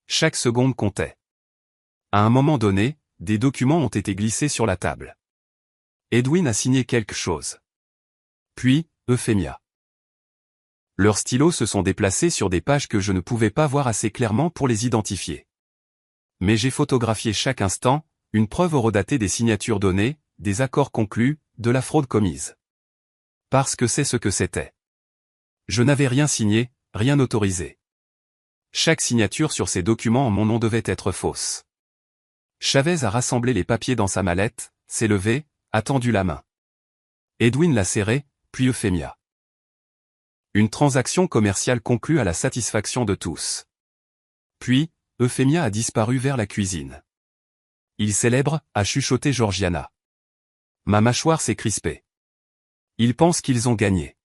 Chaque seconde comptait. À un moment donné, des documents ont été glissés sur la table. Edwin a signé quelque chose. Puis, Euphémia. Leurs stylos se sont déplacés sur des pages que je ne pouvais pas voir assez clairement pour les identifier. Mais j'ai photographié chaque instant, une preuve horodatée des signatures données, des accords conclus, de la fraude commise. Parce que c'est ce que c'était. Je n'avais rien signé, rien autorisé. Chaque signature sur ces documents en mon nom devait être fausse. Chavez a rassemblé les papiers dans sa mallette, s'est levé, a tendu la main. Edwin l'a serré, puis Euphémia. Une transaction commerciale conclue à la satisfaction de tous. Puis, Euphémia a disparu vers la cuisine. Ils célèbrent, a chuchoté Georgiana. Ma mâchoire s'est crispée. Ils pensent qu'ils ont gagné.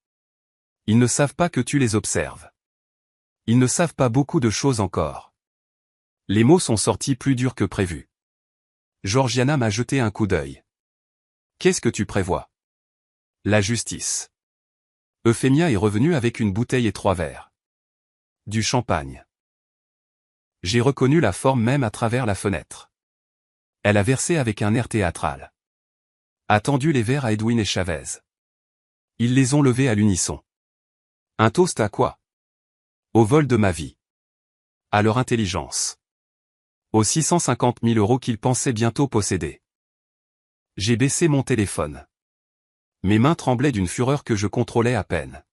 Ils ne savent pas que tu les observes. Ils ne savent pas beaucoup de choses encore. Les mots sont sortis plus durs que prévu. Georgiana m'a jeté un coup d'œil. Qu'est-ce que tu prévois? La justice. Euphémia est revenue avec une bouteille et 3 verres. Du champagne. J'ai reconnu la forme même à travers la fenêtre. Elle a versé avec un air théâtral. A tendu les verres à Edwin et Chavez. Ils les ont levés à l'unisson. Un toast à quoi? Au vol de ma vie. À leur intelligence. Aux 650 000 € qu'ils pensaient bientôt posséder. J'ai baissé mon téléphone. Mes mains tremblaient d'une fureur que je contrôlais à peine.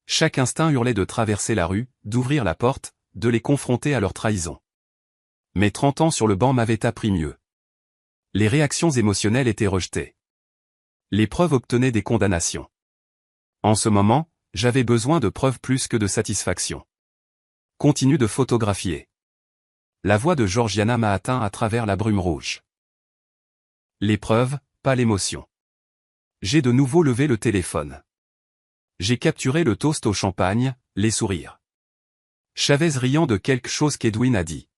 Chaque instinct hurlait de traverser la rue, d'ouvrir la porte, de les confronter à leur trahison. Mes 30 ans sur le banc m'avaient appris mieux. Les réactions émotionnelles étaient rejetées. Les preuves obtenaient des condamnations. En ce moment, j'avais besoin de preuves plus que de satisfaction. Continue de photographier. La voix de Georgiana m'a atteint à travers la brume rouge. Les preuves, pas l'émotion. J'ai de nouveau levé le téléphone. J'ai capturé le toast au champagne, les sourires. Chavez riant de quelque chose qu'Edwin a dit.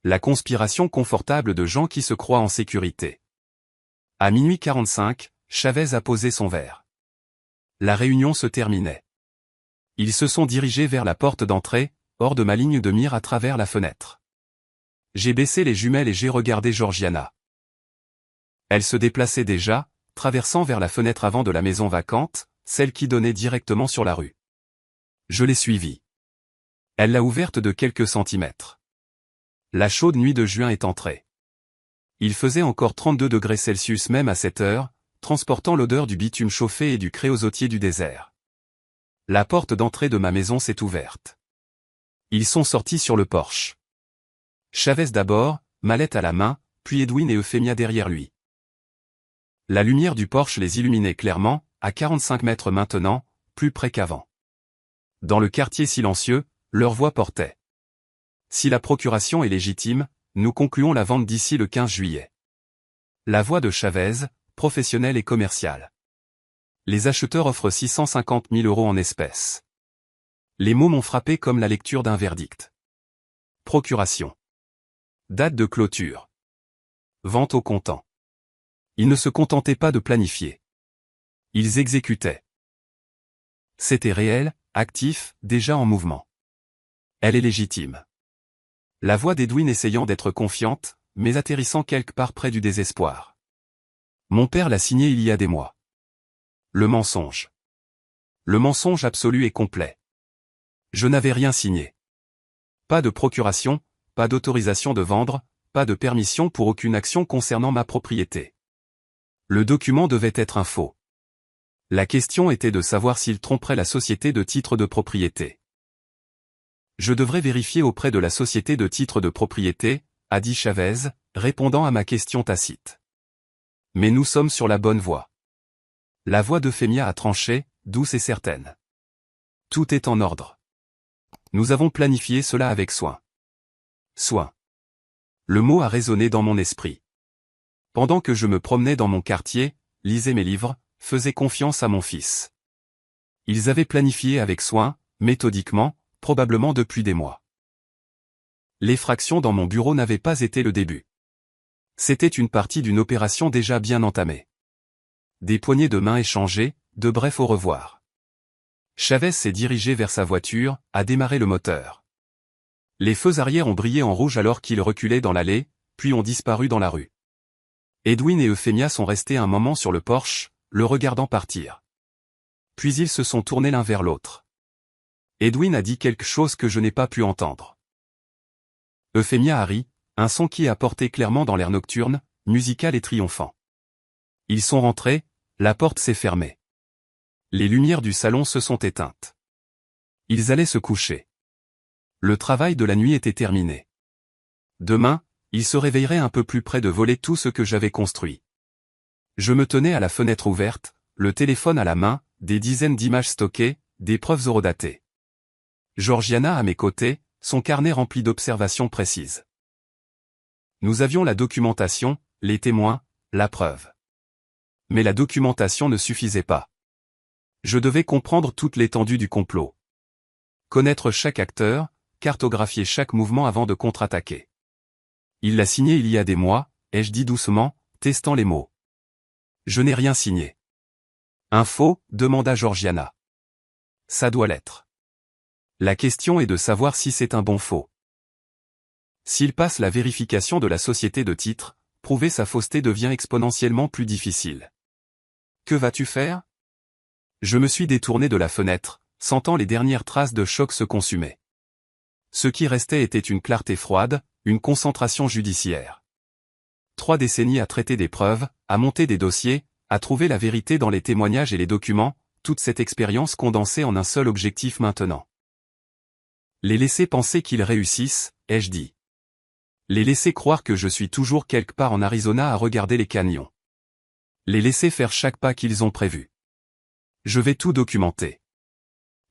La conspiration confortable de gens qui se croient en sécurité. À minuit 45, Chavez a posé son verre. La réunion se terminait. Ils se sont dirigés vers la porte d'entrée, hors de ma ligne de mire à travers la fenêtre. J'ai baissé les jumelles et j'ai regardé Georgiana. Elle se déplaçait déjà, traversant vers la fenêtre avant de la maison vacante, celle qui donnait directement sur la rue. Je l'ai suivie. Elle l'a ouverte de quelques centimètres. La chaude nuit de juin est entrée. Il faisait encore 32 degrés Celsius même à cette heure, transportant l'odeur du bitume chauffé et du créosotier du désert. La porte d'entrée de ma maison s'est ouverte. Ils sont sortis sur le porche. Chavez d'abord, mallette à la main, puis Edwin et Euphemia derrière lui. La lumière du porche les illuminait clairement, à 45 mètres maintenant, plus près qu'avant. Dans le quartier silencieux, leur voix portait. Si la procuration est légitime, nous concluons la vente d'ici le 15 juillet. La voix de Chavez, professionnelle et commerciale. Les acheteurs offrent 650 000 € en espèces. Les mots m'ont frappé comme la lecture d'un verdict. Procuration. Date de clôture. Vente au comptant. Ils ne se contentaient pas de planifier. Ils exécutaient. C'était réel, actif, déjà en mouvement. Elle est légitime. La voix d'Edwin essayant d'être confiante, mais atterrissant quelque part près du désespoir. Mon père l'a signé il y a des mois. Le mensonge. Le mensonge absolu et complet. Je n'avais rien signé. Pas de procuration, pas d'autorisation de vendre, pas de permission pour aucune action concernant ma propriété. Le document devait être un faux. La question était de savoir s'il tromperait la société de titre de propriété. Je devrais vérifier auprès de la société de titre de propriété, a dit Chavez, répondant à ma question tacite. Mais nous sommes sur la bonne voie. La voix d'Euphemia a tranché, douce et certaine. Tout est en ordre. Nous avons planifié cela avec soin. Soin. Le mot a résonné dans mon esprit. Pendant que je me promenais dans mon quartier, lisais mes livres, faisais confiance à mon fils. Ils avaient planifié avec soin, méthodiquement, probablement depuis des mois. L'effraction dans mon bureau n'avait pas été le début. C'était une partie d'une opération déjà bien entamée. Des poignées de main échangées, de brefs au revoir. Chavez s'est dirigé vers sa voiture, a démarré le moteur. Les feux arrière ont brillé en rouge alors qu'il reculait dans l'allée, puis ont disparu dans la rue. Edwin et Euphemia sont restés un moment sur le porche, le regardant partir. Puis ils se sont tournés l'un vers l'autre. Edwin a dit quelque chose que je n'ai pas pu entendre. Euphemia a ri, un son qui a porté clairement dans l'air nocturne, musical et triomphant. Ils sont rentrés, la porte s'est fermée. Les lumières du salon se sont éteintes. Ils allaient se coucher. Le travail de la nuit était terminé. Demain, ils se réveilleraient un peu plus près de voler tout ce que j'avais construit. Je me tenais à la fenêtre ouverte, le téléphone à la main, des dizaines d'images stockées, des preuves horodatées. Georgiana à mes côtés, son carnet rempli d'observations précises. Nous avions la documentation, les témoins, la preuve. Mais la documentation ne suffisait pas. Je devais comprendre toute l'étendue du complot. Connaître chaque acteur, cartographier chaque mouvement avant de contre-attaquer. Il l'a signé il y a des mois, ai-je dit doucement, testant les mots. Je n'ai rien signé. Un faux, demanda Georgiana. Ça doit l'être. La question est de savoir si c'est un bon faux. S'il passe la vérification de la société de titre, prouver sa fausseté devient exponentiellement plus difficile. Que vas-tu faire? Je me suis détourné de la fenêtre, sentant les dernières traces de choc se consumer. Ce qui restait était une clarté froide, une concentration judiciaire. 3 décennies à traiter des preuves, à monter des dossiers, à trouver la vérité dans les témoignages et les documents, toute cette expérience condensée en un seul objectif maintenant. Les laisser penser qu'ils réussissent, ai-je dit. Les laisser croire que je suis toujours quelque part en Arizona à regarder les canyons. Les laisser faire chaque pas qu'ils ont prévu. Je vais tout documenter.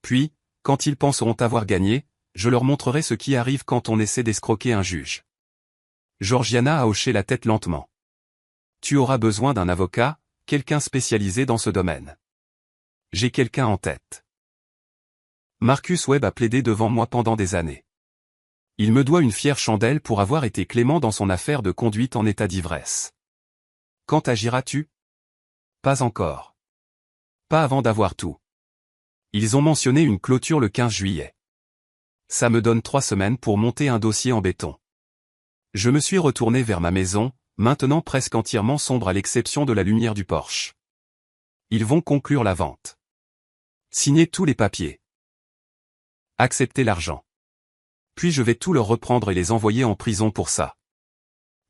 Puis, quand ils penseront avoir gagné, je leur montrerai ce qui arrive quand on essaie d'escroquer un juge. Georgiana a hoché la tête lentement. Tu auras besoin d'un avocat, quelqu'un spécialisé dans ce domaine. J'ai quelqu'un en tête. Marcus Webb a plaidé devant moi pendant des années. Il me doit une fière chandelle pour avoir été clément dans son affaire de conduite en état d'ivresse. Quand agiras-tu? Pas encore. Pas avant d'avoir tout. Ils ont mentionné une clôture le 15 juillet. Ça me donne 3 semaines pour monter un dossier en béton. Je me suis retourné vers ma maison, maintenant presque entièrement sombre à l'exception de la lumière du porche. Ils vont conclure la vente. Signer tous les papiers. Accepter l'argent. Puis je vais tout leur reprendre et les envoyer en prison pour ça.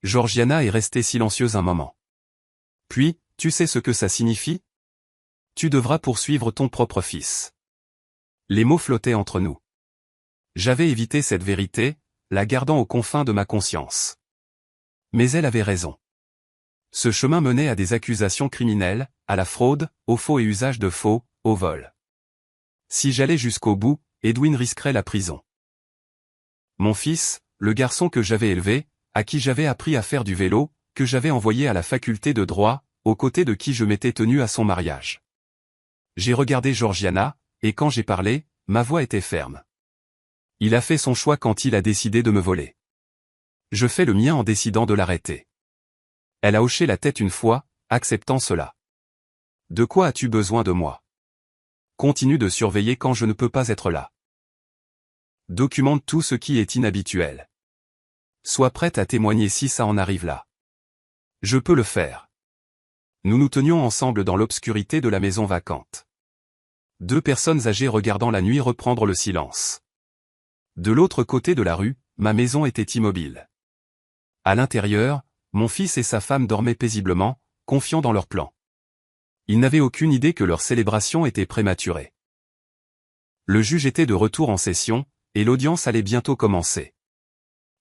Georgiana est restée silencieuse un moment. Puis, tu sais ce que ça signifie? Tu devras poursuivre ton propre fils. Les mots flottaient entre nous. J'avais évité cette vérité, la gardant aux confins de ma conscience. Mais elle avait raison. Ce chemin menait à des accusations criminelles, à la fraude, au faux et usage de faux, au vol. Si j'allais jusqu'au bout, Edwin risquerait la prison. Mon fils, le garçon que j'avais élevé, à qui j'avais appris à faire du vélo, que j'avais envoyé à la faculté de droit, aux côtés de qui je m'étais tenu à son mariage. J'ai regardé Georgiana, et quand j'ai parlé, ma voix était ferme. Il a fait son choix quand il a décidé de me voler. Je fais le mien en décidant de l'arrêter. Elle a hoché la tête une fois, acceptant cela. De quoi as-tu besoin de moi? Continue de surveiller quand je ne peux pas être là. Documente tout ce qui est inhabituel. Sois prête à témoigner si ça en arrive là. Je peux le faire. Nous nous tenions ensemble dans l'obscurité de la maison vacante. 2 personnes âgées regardant la nuit reprendre le silence. De l'autre côté de la rue, ma maison était immobile. À l'intérieur, mon fils et sa femme dormaient paisiblement, confiants dans leur plan. Ils n'avaient aucune idée que leur célébration était prématurée. Le juge était de retour en session, et l'audience allait bientôt commencer.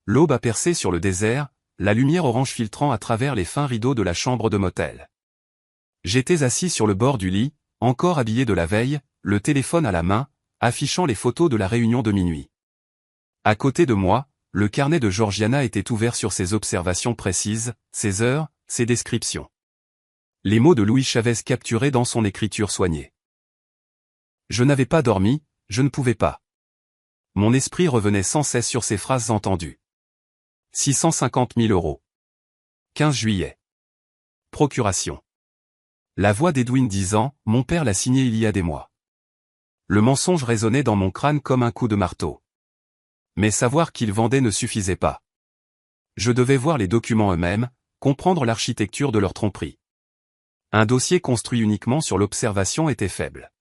L'aube a percé sur le désert, la lumière orange filtrant à travers les fins rideaux de la chambre de motel. J'étais assis sur le bord du lit, encore habillé de la veille, le téléphone à la main, affichant les photos de la réunion de minuit. À côté de moi, le carnet de Georgiana était ouvert sur ses observations précises, ses heures, ses descriptions. Les mots de Louis Chavez capturés dans son écriture soignée. Je n'avais pas dormi, je ne pouvais pas. Mon esprit revenait sans cesse sur ces phrases entendues. 650 000 €. 15 juillet. Procuration. La voix d'Edwin disant « Mon père l'a signé il y a des mois ». Le mensonge résonnait dans mon crâne comme un coup de marteau. Mais savoir qu'il vendait ne suffisait pas. Je devais voir les documents eux-mêmes, comprendre l'architecture de leur tromperie. Un dossier construit uniquement sur l'observation était faible.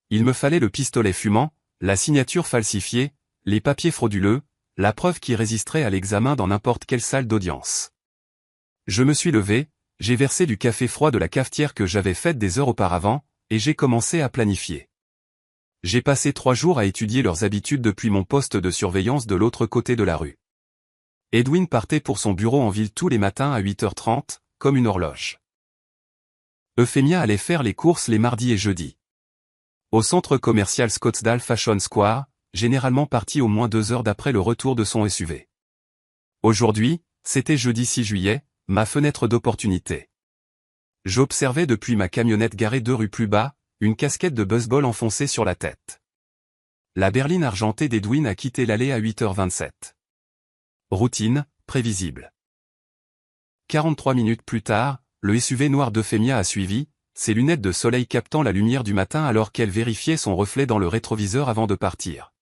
Il me fallait le pistolet fumant, la signature falsifiée, les papiers frauduleux, la preuve qui résisterait à l'examen dans n'importe quelle salle d'audience. Je me suis levé, j'ai versé du café froid de la cafetière que j'avais faite des heures auparavant, et j'ai commencé à planifier. J'ai passé 3 jours à étudier leurs habitudes depuis mon poste de surveillance de l'autre côté de la rue. Edwin partait pour son bureau en ville tous les matins à 8h30, comme une horloge. Euphemia allait faire les courses les mardis et jeudis. Au centre commercial Scottsdale Fashion Square, généralement parti au moins 2 heures d'après le retour de son SUV. Aujourd'hui, c'était jeudi 6 juillet, ma fenêtre d'opportunité. J'observais depuis ma camionnette garée 2 rues plus bas, une casquette de baseball enfoncée sur la tête. La berline argentée d'Edwin a quitté l'allée à 8h27. Routine, prévisible. 43 minutes plus tard, le SUV noir d'Euphemia a suivi, ses lunettes de soleil captant la lumière du matin alors qu'elle vérifiait son reflet dans le rétroviseur avant de partir.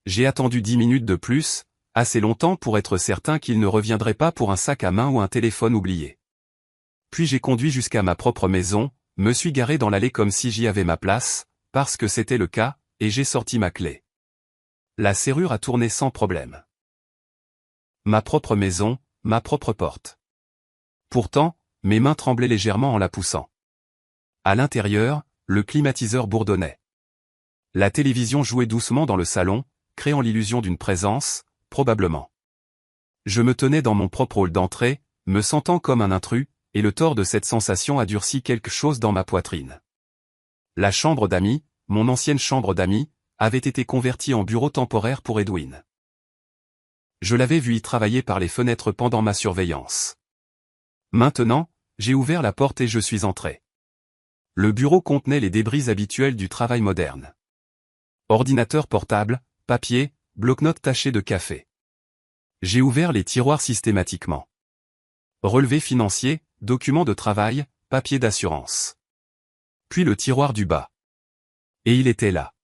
J'ai attendu 10 minutes de plus, assez longtemps pour être certain qu'il ne reviendrait pas pour un sac à main ou un téléphone oublié. Puis j'ai conduit jusqu'à ma propre maison, me suis garé dans l'allée comme si j'y avais ma place, parce que c'était le cas, et j'ai sorti ma clé. La serrure a tourné sans problème. Ma propre maison, ma propre porte. Pourtant, mes mains tremblaient légèrement en la poussant. À l'intérieur, le climatiseur bourdonnait. La télévision jouait doucement dans le salon, créant l'illusion d'une présence, probablement. Je me tenais dans mon propre hall d'entrée, me sentant comme un intrus, et le tort de cette sensation a durci quelque chose dans ma poitrine. La chambre d'amis, mon ancienne chambre d'amis, avait été convertie en bureau temporaire pour Edwin. Je l'avais vu y travailler par les fenêtres pendant ma surveillance. Maintenant, j'ai ouvert la porte et je suis entré. Le bureau contenait les débris habituels du travail moderne. Ordinateur portable, papier, bloc-notes tachés de café. J'ai ouvert les tiroirs systématiquement. Relevé financier, documents de travail, papier d'assurance. Puis le tiroir du bas. Et il était là.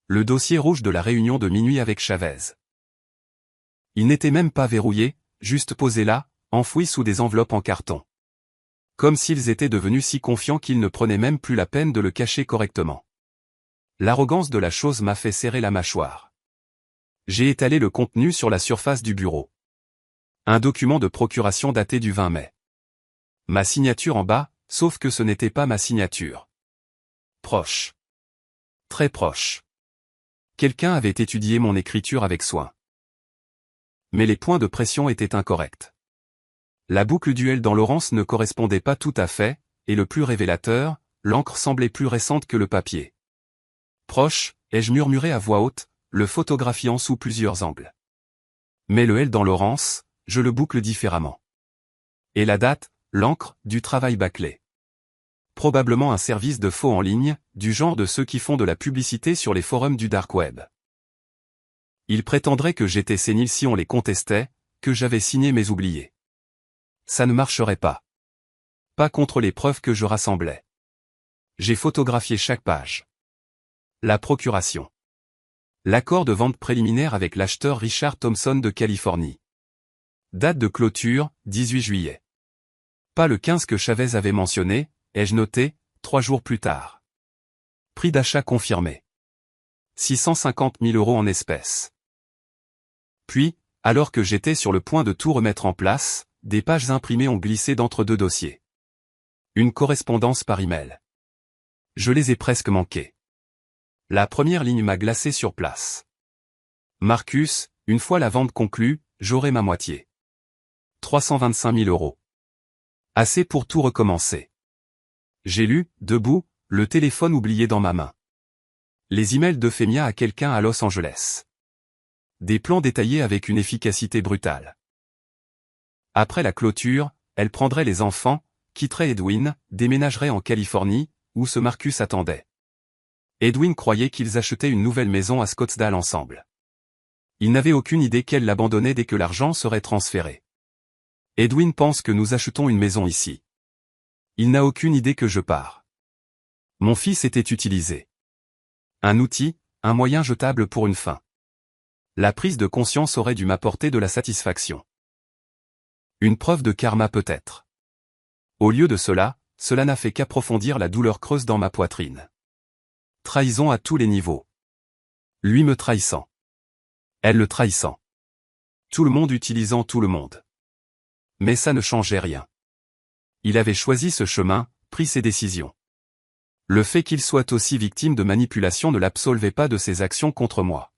Le dossier rouge de la réunion de minuit avec Chavez. Il n'était même pas verrouillé, juste posé là, enfoui sous des enveloppes en carton. Comme s'ils étaient devenus si confiants qu'ils ne prenaient même plus la peine de le cacher correctement. L'arrogance de la chose m'a fait serrer la mâchoire. J'ai étalé le contenu sur la surface du bureau. Un document de procuration daté du 20 mai. Ma signature en bas, sauf que ce n'était pas ma signature. Proche. Très proche. Quelqu'un avait étudié mon écriture avec soin. Mais les points de pression étaient incorrects. La boucle du L dans Laurence ne correspondait pas tout à fait, et le plus révélateur, l'encre semblait plus récente que le papier. Proche, ai-je murmuré à voix haute, le photographiant sous plusieurs angles. Mais le L dans Laurence, je le boucle différemment. Et la date, l'encre, du travail bâclé. Probablement un service de faux en ligne, du genre de ceux qui font de la publicité sur les forums du dark web. Ils prétendraient que j'étais sénile si on les contestait, que j'avais signé mes oubliés. Ça ne marcherait pas. Pas contre les preuves que je rassemblais. J'ai photographié chaque page. La procuration. L'accord de vente préliminaire avec l'acheteur Richard Thompson de Californie. Date de clôture, 18 juillet. Pas le 15 que Chavez avait mentionné, ai-je noté, 3 jours plus tard. Prix d'achat confirmé. 650 000 € en espèces. Puis, alors que j'étais sur le point de tout remettre en place, des pages imprimées ont glissé d'entre deux dossiers. Une correspondance par email. Je les ai presque manquées. La première ligne m'a glacé sur place. Marcus, une fois la vente conclue, j'aurai ma moitié. 325 000 €. Assez pour tout recommencer. J'ai lu, debout, le téléphone oublié dans ma main. Les emails d'Euphemia à quelqu'un à Los Angeles. Des plans détaillés avec une efficacité brutale. Après la clôture, elle prendrait les enfants, quitterait Edwin, déménagerait en Californie, où ce Marcus attendait. Edwin croyait qu'ils achetaient une nouvelle maison à Scottsdale ensemble. Il n'avait aucune idée qu'elle l'abandonnait dès que l'argent serait transféré. Edwin pense que nous achetons une maison ici. Il n'a aucune idée que je pars. Mon fils était utilisé. Un outil, un moyen jetable pour une fin. La prise de conscience aurait dû m'apporter de la satisfaction. Une preuve de karma peut-être. Au lieu de cela, cela n'a fait qu'approfondir la douleur creuse dans ma poitrine. Trahison à tous les niveaux. Lui me trahissant. Elle le trahissant. Tout le monde utilisant tout le monde. Mais ça ne changeait rien. Il avait choisi ce chemin, pris ses décisions. Le fait qu'il soit aussi victime de manipulation ne l'absolvait pas de ses actions contre moi.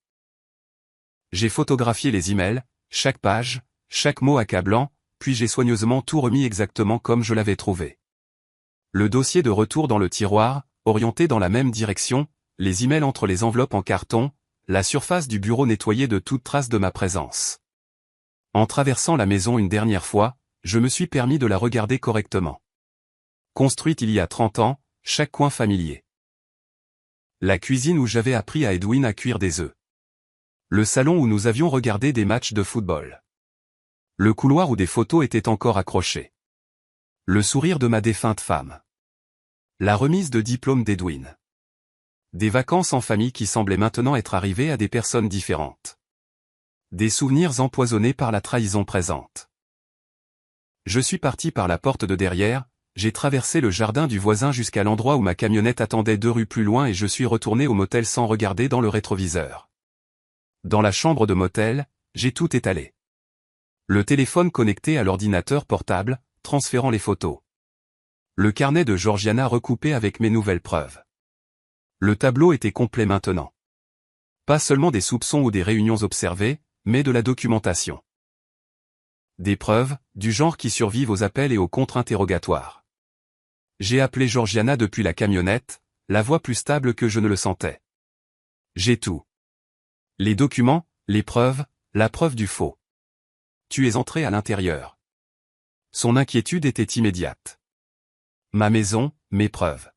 J'ai photographié les emails, chaque page, chaque mot accablant, puis j'ai soigneusement tout remis exactement comme je l'avais trouvé. Le dossier de retour dans le tiroir, orienté dans la même direction, les emails entre les enveloppes en carton, la surface du bureau nettoyée de toute trace de ma présence. En traversant la maison une dernière fois, je me suis permis de la regarder correctement. Construite il y a 30 ans, chaque coin familier. La cuisine où j'avais appris à Edwin à cuire des œufs. Le salon où nous avions regardé des matchs de football. Le couloir où des photos étaient encore accrochées. Le sourire de ma défunte femme. La remise de diplôme d'Edwin. Des vacances en famille qui semblaient maintenant être arrivées à des personnes différentes. Des souvenirs empoisonnés par la trahison présente. Je suis parti par la porte de derrière, j'ai traversé le jardin du voisin jusqu'à l'endroit où ma camionnette attendait 2 rues plus loin et je suis retourné au motel sans regarder dans le rétroviseur. Dans la chambre de motel, j'ai tout étalé. Le téléphone connecté à l'ordinateur portable, transférant les photos. Le carnet de Georgiana recoupé avec mes nouvelles preuves. Le tableau était complet maintenant. Pas seulement des soupçons ou des réunions observées, mais de la documentation. Des preuves, du genre qui survivent aux appels et aux contre-interrogatoires. J'ai appelé Georgiana depuis la camionnette, la voix plus stable que je ne le sentais. J'ai tout. Les documents, les preuves, la preuve du faux. Tu es entré à l'intérieur. Son inquiétude était immédiate. Ma maison, mes preuves.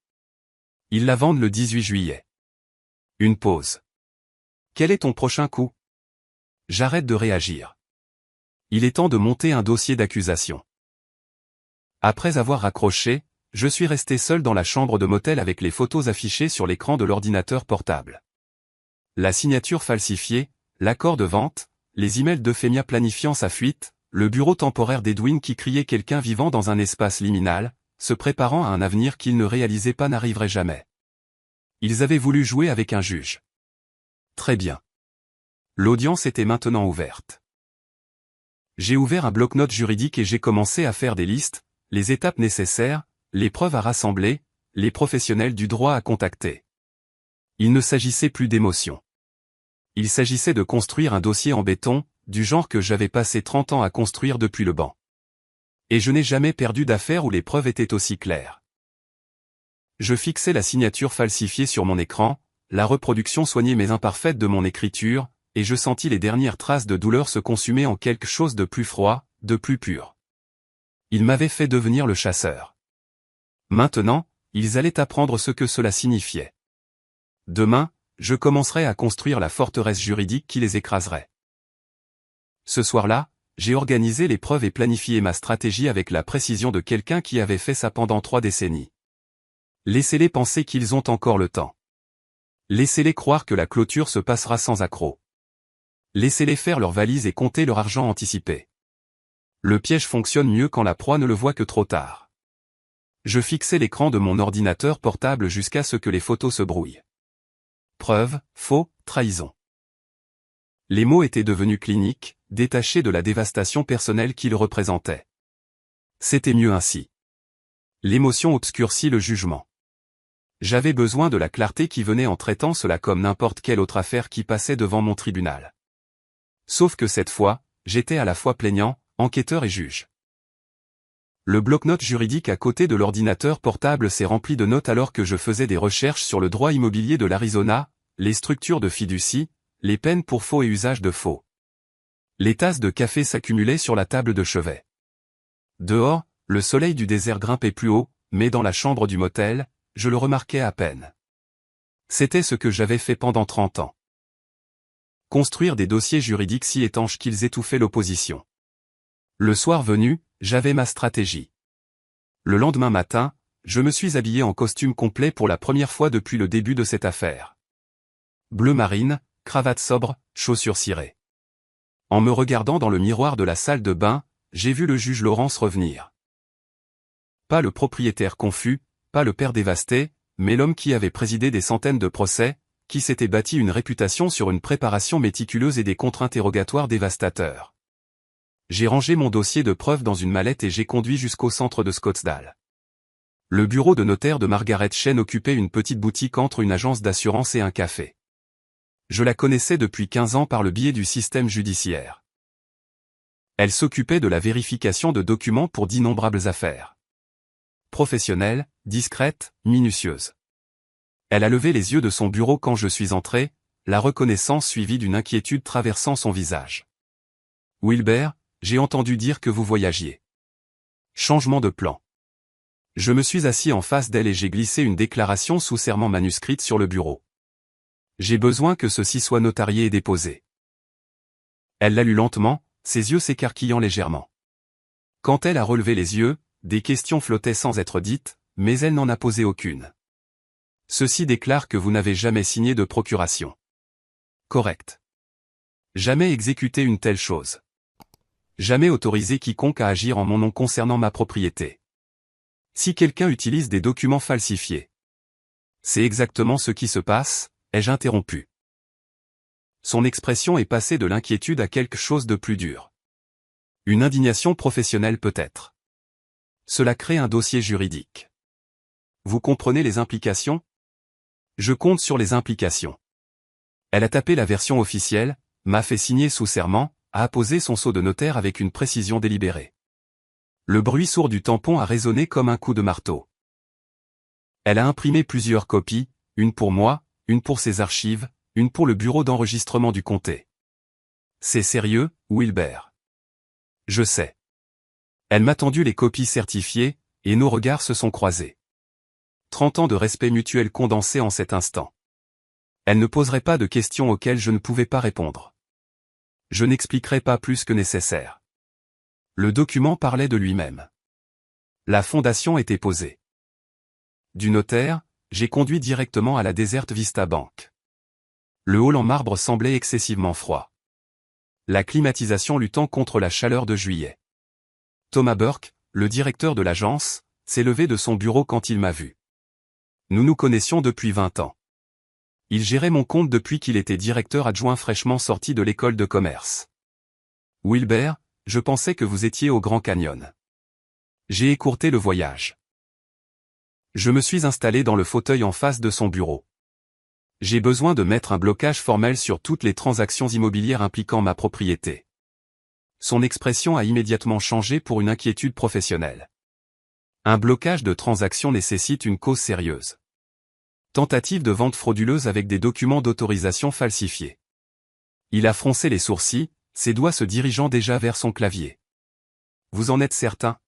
Ils la vendent le 18 juillet. Une pause. Quel est ton prochain coup? J'arrête de réagir. Il est temps de monter un dossier d'accusation. Après avoir raccroché, je suis resté seul dans la chambre de motel avec les photos affichées sur l'écran de l'ordinateur portable. La signature falsifiée, l'accord de vente, les emails d'Euphemia planifiant sa fuite, le bureau temporaire d'Edwin qui criait quelqu'un vivant dans un espace liminal, se préparant à un avenir qu'il ne réalisait pas n'arriverait jamais. Ils avaient voulu jouer avec un juge. Très bien. L'audience était maintenant ouverte. J'ai ouvert un bloc-notes juridique et j'ai commencé à faire des listes, les étapes nécessaires, les preuves à rassembler, les professionnels du droit à contacter. Il ne s'agissait plus d'émotion. Il s'agissait de construire un dossier en béton, du genre que j'avais passé 30 ans à construire depuis le banc. Et je n'ai jamais perdu d'affaire où les preuves étaient aussi claires. Je fixais la signature falsifiée sur mon écran, la reproduction soignée mais imparfaite de mon écriture, et je sentis les dernières traces de douleur se consumer en quelque chose de plus froid, de plus pur. Ils m'avaient fait devenir le chasseur. Maintenant, ils allaient apprendre ce que cela signifiait. Demain, je commencerai à construire la forteresse juridique qui les écraserait. Ce soir-là, j'ai organisé les preuves et planifié ma stratégie avec la précision de quelqu'un qui avait fait ça pendant 3 décennies. Laissez-les penser qu'ils ont encore le temps. Laissez-les croire que la clôture se passera sans accroc. Laissez-les faire leurs valises et compter leur argent anticipé. Le piège fonctionne mieux quand la proie ne le voit que trop tard. Je fixais l'écran de mon ordinateur portable jusqu'à ce que les photos se brouillent. Preuve, faux, trahison. Les mots étaient devenus cliniques, détachés de la dévastation personnelle qu'ils représentaient. C'était mieux ainsi. L'émotion obscurcit le jugement. J'avais besoin de la clarté qui venait en traitant cela comme n'importe quelle autre affaire qui passait devant mon tribunal. Sauf que cette fois, j'étais à la fois plaignant, enquêteur et juge. Le bloc-notes juridique à côté de l'ordinateur portable s'est rempli de notes alors que je faisais des recherches sur le droit immobilier de l'Arizona, les structures de fiducie, les peines pour faux et usage de faux. Les tasses de café s'accumulaient sur la table de chevet. Dehors, le soleil du désert grimpait plus haut, mais dans la chambre du motel, je le remarquais à peine. C'était ce que j'avais fait pendant 30 ans. Construire des dossiers juridiques si étanches qu'ils étouffaient l'opposition. Le soir venu, j'avais ma stratégie. Le lendemain matin, je me suis habillé en costume complet pour la première fois depuis le début de cette affaire. Bleu marine, cravate sobre, chaussures cirées. En me regardant dans le miroir de la salle de bain, j'ai vu le juge Laurence revenir. Pas le propriétaire confus, pas le père dévasté, mais l'homme qui avait présidé des centaines de procès, qui s'était bâti une réputation sur une préparation méticuleuse et des contre-interrogatoires dévastateurs. J'ai rangé mon dossier de preuves dans une mallette et j'ai conduit jusqu'au centre de Scottsdale. Le bureau de notaire de Margaret Chen occupait une petite boutique entre une agence d'assurance et un café. Je la connaissais depuis 15 ans par le biais du système judiciaire. Elle s'occupait de la vérification de documents pour d'innombrables affaires. Professionnelle, discrète, minutieuse. Elle a levé les yeux de son bureau quand je suis entré, la reconnaissance suivie d'une inquiétude traversant son visage. « Wilbert, j'ai entendu dire que vous voyagiez. » Changement de plan. Je me suis assis en face d'elle et j'ai glissé une déclaration sous serment manuscrite sur le bureau. J'ai besoin que ceci soit notarié et déposé. Elle l'a lu lentement, ses yeux s'écarquillant légèrement. Quand elle a relevé les yeux, des questions flottaient sans être dites, mais elle n'en a posé aucune. Ceci déclare que vous n'avez jamais signé de procuration. Correct. Jamais exécuté une telle chose. Jamais autorisé quiconque à agir en mon nom concernant ma propriété. Si quelqu'un utilise des documents falsifiés. C'est exactement ce qui se passe, ai-je interrompu. Son expression est passée de l'inquiétude à quelque chose de plus dur. Une indignation professionnelle peut-être. Cela crée un dossier juridique. Vous comprenez les implications? Je compte sur les implications. Elle a tapé la version officielle, m'a fait signer sous serment, a apposé son sceau de notaire avec une précision délibérée. Le bruit sourd du tampon a résonné comme un coup de marteau. Elle a imprimé plusieurs copies, une pour moi, une pour ses archives, une pour le bureau d'enregistrement du comté. C'est sérieux, Wilbert. Je sais. Elle m'a tendu les copies certifiées, et nos regards se sont croisés. 30 ans de respect mutuel condensés en cet instant. Elle ne poserait pas de questions auxquelles je ne pouvais pas répondre. Je n'expliquerai pas plus que nécessaire. Le document parlait de lui-même. La fondation était posée. Du notaire, j'ai conduit directement à la Desert Vista Bank. Le hall en marbre semblait excessivement froid. La climatisation luttant contre la chaleur de juillet. Thomas Burke, le directeur de l'agence, s'est levé de son bureau quand il m'a vu. Nous nous connaissions depuis 20 ans. Il gérait mon compte depuis qu'il était directeur adjoint fraîchement sorti de l'école de commerce. Wilbert, je pensais que vous étiez au Grand Canyon. J'ai écourté le voyage. Je me suis installé dans le fauteuil en face de son bureau. J'ai besoin de mettre un blocage formel sur toutes les transactions immobilières impliquant ma propriété. Son expression a immédiatement changé pour une inquiétude professionnelle. Un blocage de transactions nécessite une cause sérieuse. Tentative de vente frauduleuse avec des documents d'autorisation falsifiés. Il a froncé les sourcils, ses doigts se dirigeant déjà vers son clavier. Vous en êtes certain?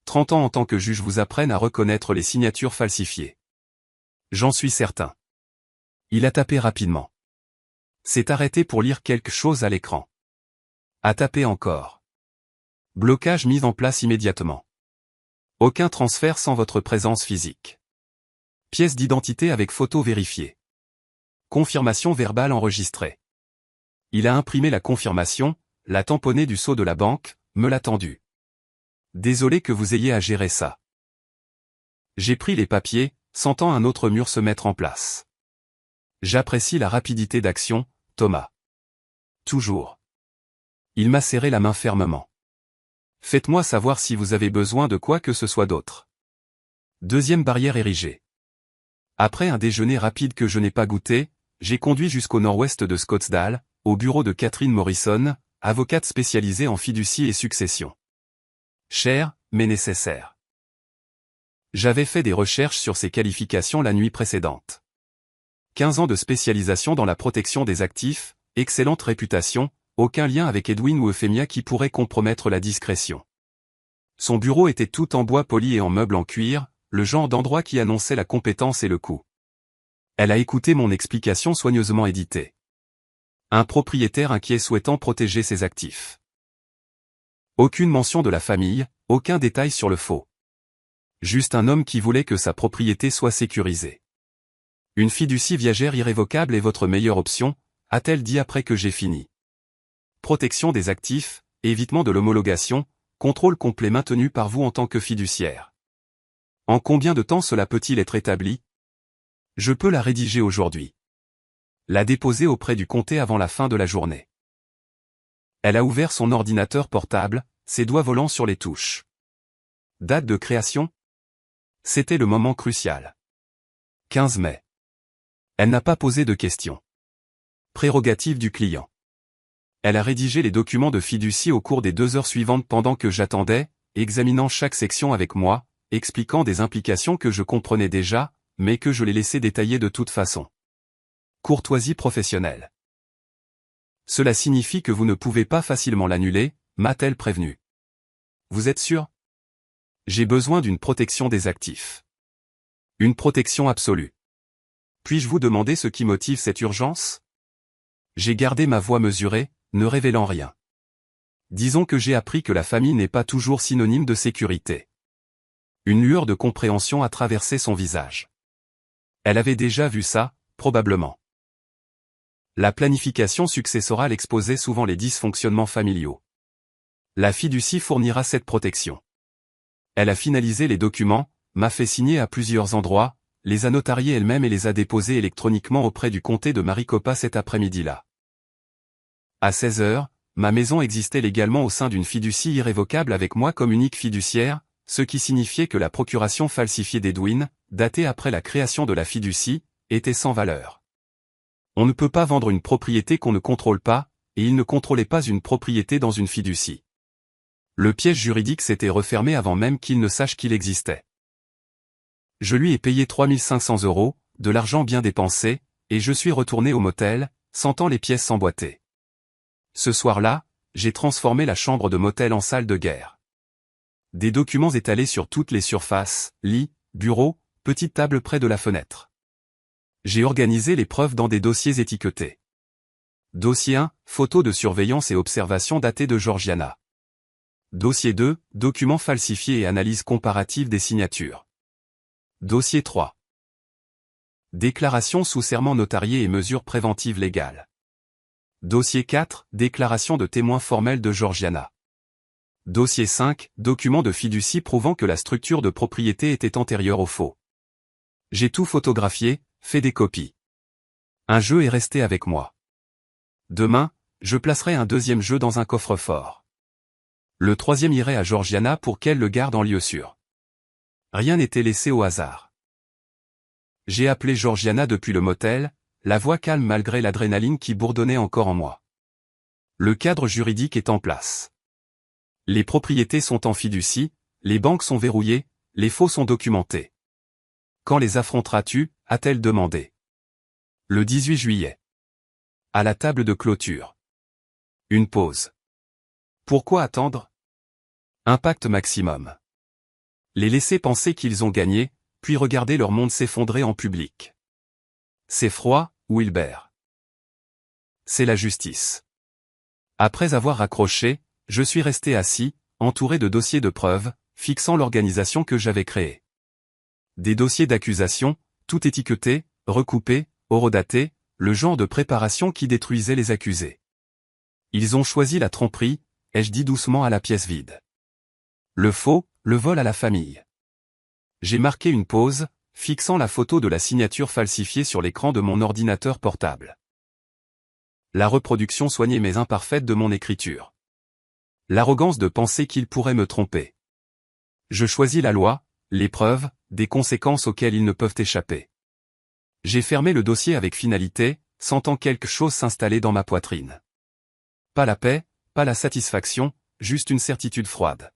30 ans en tant que juge vous apprennent à reconnaître les signatures falsifiées. J'en suis certain. Il a tapé rapidement. S'est arrêté pour lire quelque chose à l'écran. A tapé encore. Blocage mis en place immédiatement. Aucun transfert sans votre présence physique. Pièce d'identité avec photo vérifiée. Confirmation verbale enregistrée. Il a imprimé la confirmation, l'a tamponné du sceau de la banque, me l'a tendu. Désolé que vous ayez à gérer ça. J'ai pris les papiers, sentant un autre mur se mettre en place. J'apprécie la rapidité d'action, Thomas. Toujours. Il m'a serré la main fermement. Faites-moi savoir si vous avez besoin de quoi que ce soit d'autre. Deuxième barrière érigée. Après un déjeuner rapide que je n'ai pas goûté, j'ai conduit jusqu'au nord-ouest de Scottsdale, au bureau de Catherine Morrison, avocate spécialisée en fiducie et succession. Cher, mais nécessaire. J'avais fait des recherches sur ses qualifications la nuit précédente. 15 ans de spécialisation dans la protection des actifs, excellente réputation, aucun lien avec Edwin ou Euphemia qui pourrait compromettre la discrétion. Son bureau était tout en bois poli et en meubles en cuir, le genre d'endroit qui annonçait la compétence et le coût. Elle a écouté mon explication soigneusement éditée. Un propriétaire inquiet souhaitant protéger ses actifs. Aucune mention de la famille, aucun détail sur le faux. Juste un homme qui voulait que sa propriété soit sécurisée. Une fiducie viagère irrévocable est votre meilleure option, a-t-elle dit après que j'ai fini. Protection des actifs, évitement de l'homologation, contrôle complet maintenu par vous en tant que fiduciaire. En combien de temps cela peut-il être établi? Je peux la rédiger aujourd'hui. La déposer auprès du comté avant la fin de la journée. Elle a ouvert son ordinateur portable, ses doigts volant sur les touches. Date de création? C'était le moment crucial. 15 mai. Elle n'a pas posé de questions. Prérogative du client. Elle a rédigé les documents de fiducie au cours des 2 heures suivantes pendant que j'attendais, examinant chaque section avec moi, expliquant des implications que je comprenais déjà, mais que je les laissais détailler de toute façon. Courtoisie professionnelle. Cela signifie que vous ne pouvez pas facilement l'annuler, m'a-t-elle prévenu. Vous êtes sûr? J'ai besoin d'une protection des actifs. Une protection absolue. Puis-je vous demander ce qui motive cette urgence? J'ai gardé ma voix mesurée, ne révélant rien. Disons que j'ai appris que la famille n'est pas toujours synonyme de sécurité. Une lueur de compréhension a traversé son visage. Elle avait déjà vu ça, probablement. La planification successorale exposait souvent les dysfonctionnements familiaux. La fiducie fournira cette protection. Elle a finalisé les documents, m'a fait signer à plusieurs endroits, les a notariés elle-même et les a déposés électroniquement auprès du comté de Maricopa cet après-midi-là. À 16 heures, ma maison existait légalement au sein d'une fiducie irrévocable avec moi comme unique fiduciaire, ce qui signifiait que la procuration falsifiée d'Edwin, datée après la création de la fiducie, était sans valeur. On ne peut pas vendre une propriété qu'on ne contrôle pas, et il ne contrôlait pas une propriété dans une fiducie. Le piège juridique s'était refermé avant même qu'il ne sache qu'il existait. Je lui ai payé 3 500 €, de l'argent bien dépensé, et je suis retourné au motel, sentant les pièces s'emboîter. Ce soir-là, j'ai transformé la chambre de motel en salle de guerre. Des documents étalés sur toutes les surfaces, lit, bureau, petite table près de la fenêtre. J'ai organisé les preuves dans des dossiers étiquetés. Dossier 1, photos de surveillance et observation datées de Georgiana. Dossier 2, documents falsifiés et analyse comparative des signatures. Dossier 3. Déclaration sous serment notarié et mesures préventives légales. Dossier 4, déclaration de témoin formel de Georgiana. Dossier 5, document de fiducie prouvant que la structure de propriété était antérieure au faux. J'ai tout photographié, fait des copies. Un jeu est resté avec moi. Demain, je placerai un deuxième jeu dans un coffre-fort. Le troisième irait à Georgiana pour qu'elle le garde en lieu sûr. Rien n'était laissé au hasard. J'ai appelé Georgiana depuis le motel, la voix calme malgré l'adrénaline qui bourdonnait encore en moi. Le cadre juridique est en place. Les propriétés sont en fiducie, les banques sont verrouillées, les faux sont documentés. Quand les affronteras-tu, a-t-elle demandé. Le 18 juillet. À la table de clôture. Une pause. Pourquoi attendre? Impact maximum. Les laisser penser qu'ils ont gagné, puis regarder leur monde s'effondrer en public. C'est froid, Wilbert. C'est la justice. Après avoir raccroché, je suis resté assis, entouré de dossiers de preuves, fixant l'organisation que j'avais créée. Des dossiers d'accusation, tout étiqueté, recoupé, horodaté, le genre de préparation qui détruisait les accusés. Ils ont choisi la tromperie, ai-je dit doucement à la pièce vide. Le faux, le vol à la famille. J'ai marqué une pause, fixant la photo de la signature falsifiée sur l'écran de mon ordinateur portable. La reproduction soignée mais imparfaite de mon écriture. L'arrogance de penser qu'il pourrait me tromper. Je choisis la loi, les preuves, des conséquences auxquelles ils ne peuvent échapper. J'ai fermé le dossier avec finalité, sentant quelque chose s'installer dans ma poitrine. Pas la paix, pas la satisfaction, juste une certitude froide.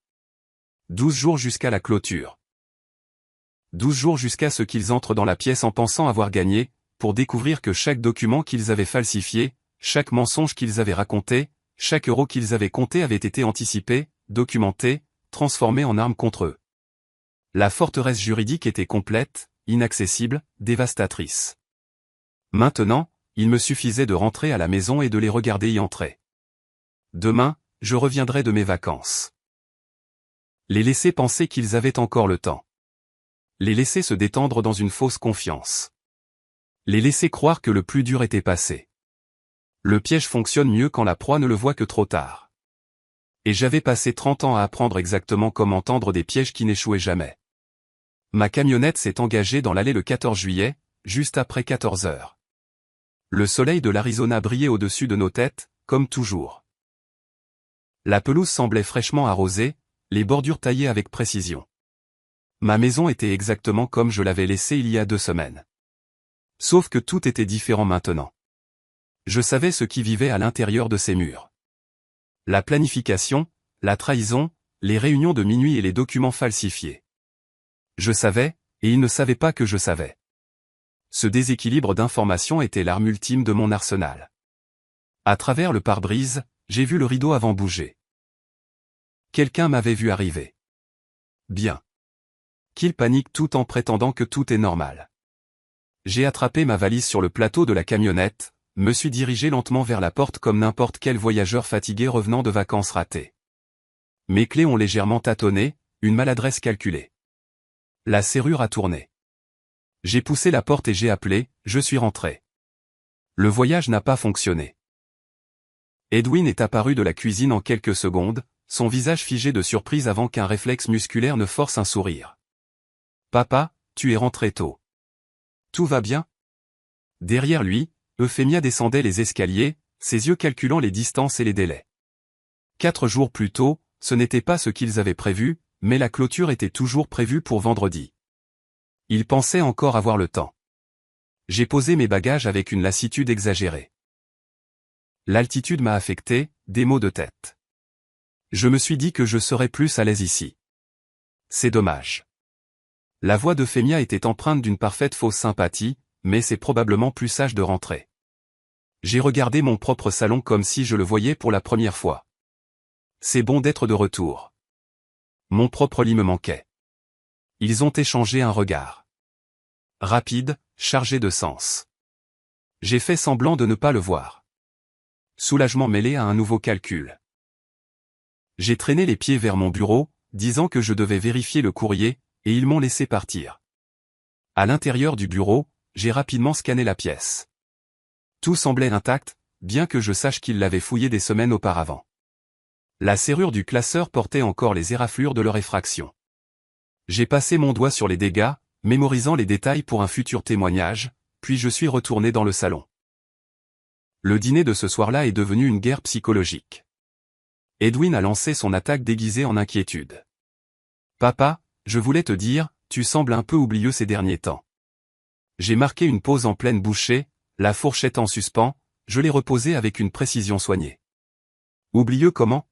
12 jours jusqu'à la clôture. 12 jours jusqu'à ce qu'ils entrent dans la pièce en pensant avoir gagné, pour découvrir que chaque document qu'ils avaient falsifié, chaque mensonge qu'ils avaient raconté, chaque euro qu'ils avaient compté avait été anticipé, documenté, transformé en arme contre eux. La forteresse juridique était complète, inaccessible, dévastatrice. Maintenant, il me suffisait de rentrer à la maison et de les regarder y entrer. Demain, je reviendrai de mes vacances. Les laisser penser qu'ils avaient encore le temps. Les laisser se détendre dans une fausse confiance. Les laisser croire que le plus dur était passé. Le piège fonctionne mieux quand la proie ne le voit que trop tard. Et j'avais passé 30 ans à apprendre exactement comment tendre des pièges qui n'échouaient jamais. Ma camionnette s'est engagée dans l'allée le 14 juillet, juste après 14 heures. Le soleil de l'Arizona brillait au-dessus de nos têtes, comme toujours. La pelouse semblait fraîchement arrosée, les bordures taillées avec précision. Ma maison était exactement comme je l'avais laissée il y a 2 semaines. Sauf que tout était différent maintenant. Je savais ce qui vivait à l'intérieur de ces murs. La planification, la trahison, les réunions de minuit et les documents falsifiés. Je savais, et ils ne savaient pas que je savais. Ce déséquilibre d'informations était l'arme ultime de mon arsenal. À travers le pare-brise, j'ai vu le rideau avant bouger. Quelqu'un m'avait vu arriver. Bien. Qu'il panique tout en prétendant que tout est normal. J'ai attrapé ma valise sur le plateau de la camionnette, me suis dirigé lentement vers la porte comme n'importe quel voyageur fatigué revenant de vacances ratées. Mes clés ont légèrement tâtonné, une maladresse calculée. La serrure a tourné. J'ai poussé la porte et j'ai appelé, je suis rentré. Le voyage n'a pas fonctionné. Edwin est apparu de la cuisine en quelques secondes, son visage figé de surprise avant qu'un réflexe musculaire ne force un sourire. Papa, tu es rentré tôt. Tout va bien? Derrière lui, Euphémia descendait les escaliers, ses yeux calculant les distances et les délais. 4 jours plus tôt, ce n'était pas ce qu'ils avaient prévu, mais la clôture était toujours prévue pour vendredi. Ils pensaient encore avoir le temps. J'ai posé mes bagages avec une lassitude exagérée. L'altitude m'a affecté, des maux de tête. Je me suis dit que je serais plus à l'aise ici. C'est dommage. La voix d'Euphémia était empreinte d'une parfaite fausse sympathie, mais c'est probablement plus sage de rentrer. J'ai regardé mon propre salon comme si je le voyais pour la première fois. C'est bon d'être de retour. Mon propre lit me manquait. Ils ont échangé un regard. Rapide, chargé de sens. J'ai fait semblant de ne pas le voir. Soulagement mêlé à un nouveau calcul. J'ai traîné les pieds vers mon bureau, disant que je devais vérifier le courrier, et ils m'ont laissé partir. À l'intérieur du bureau, j'ai rapidement scanné la pièce. Tout semblait intact, bien que je sache qu'ils l'avaient fouillé des semaines auparavant. La serrure du classeur portait encore les éraflures de leur effraction. J'ai passé mon doigt sur les dégâts, mémorisant les détails pour un futur témoignage, puis je suis retourné dans le salon. Le dîner de ce soir-là est devenu une guerre psychologique. Edwin a lancé son attaque déguisée en inquiétude. « Papa, je voulais te dire, tu sembles un peu oublieux ces derniers temps. » J'ai marqué une pause en pleine bouchée, la fourchette en suspens, je l'ai reposée avec une précision soignée. Oublieux comment?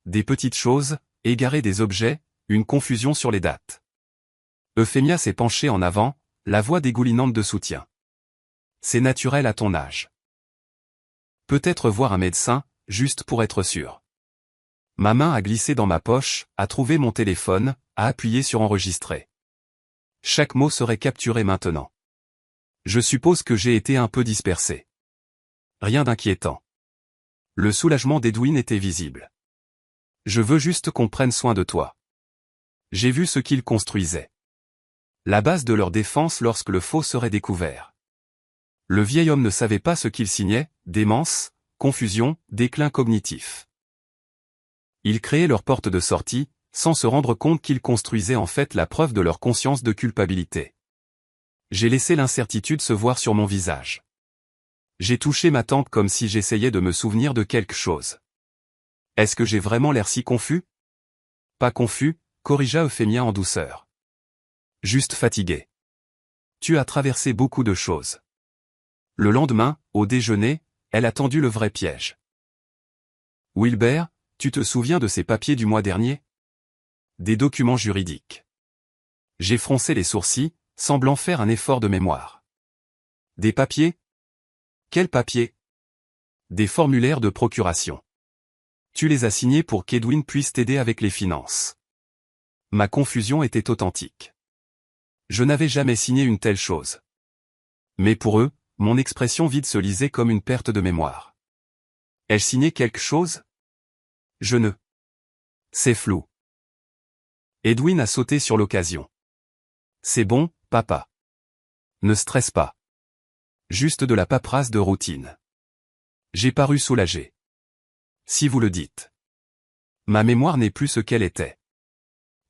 Des petites choses, égarer des objets, une confusion sur les dates. Euphémia s'est penchée en avant, la voix dégoulinante de soutien. C'est naturel à ton âge. Peut-être voir un médecin, juste pour être sûr. Ma main a glissé dans ma poche, a trouvé mon téléphone, a appuyé sur enregistrer. Chaque mot serait capturé maintenant. Je suppose que j'ai été un peu dispersé. Rien d'inquiétant. Le soulagement d'Edwin était visible. Je veux juste qu'on prenne soin de toi. J'ai vu ce qu'ils construisaient. La base de leur défense lorsque le faux serait découvert. Le vieil homme ne savait pas ce qu'il signait, démence, confusion, déclin cognitif. Ils créaient leur porte de sortie, sans se rendre compte qu'ils construisaient en fait la preuve de leur conscience de culpabilité. J'ai laissé l'incertitude se voir sur mon visage. J'ai touché ma tempe comme si j'essayais de me souvenir de quelque chose. Est-ce que j'ai vraiment l'air si confus? Pas confus, corrigea Euphémia en douceur. Juste fatigué. Tu as traversé beaucoup de choses. Le lendemain, au déjeuner, elle a tendu le vrai piège. Wilbert, tu te souviens de ces papiers du mois dernier? Des documents juridiques. J'ai froncé les sourcils, semblant faire un effort de mémoire. Des papiers? Quels papiers? Des formulaires de procuration. Tu les as signés pour qu'Edwin puisse t'aider avec les finances. Ma confusion était authentique. Je n'avais jamais signé une telle chose. Mais pour eux, mon expression vide se lisait comme une perte de mémoire. Ai-je signé quelque chose? Je ne. C'est flou. Edwin a sauté sur l'occasion. C'est bon, papa. Ne stresse pas. Juste de la paperasse de routine. J'ai paru soulagé. Si vous le dites. Ma mémoire n'est plus ce qu'elle était.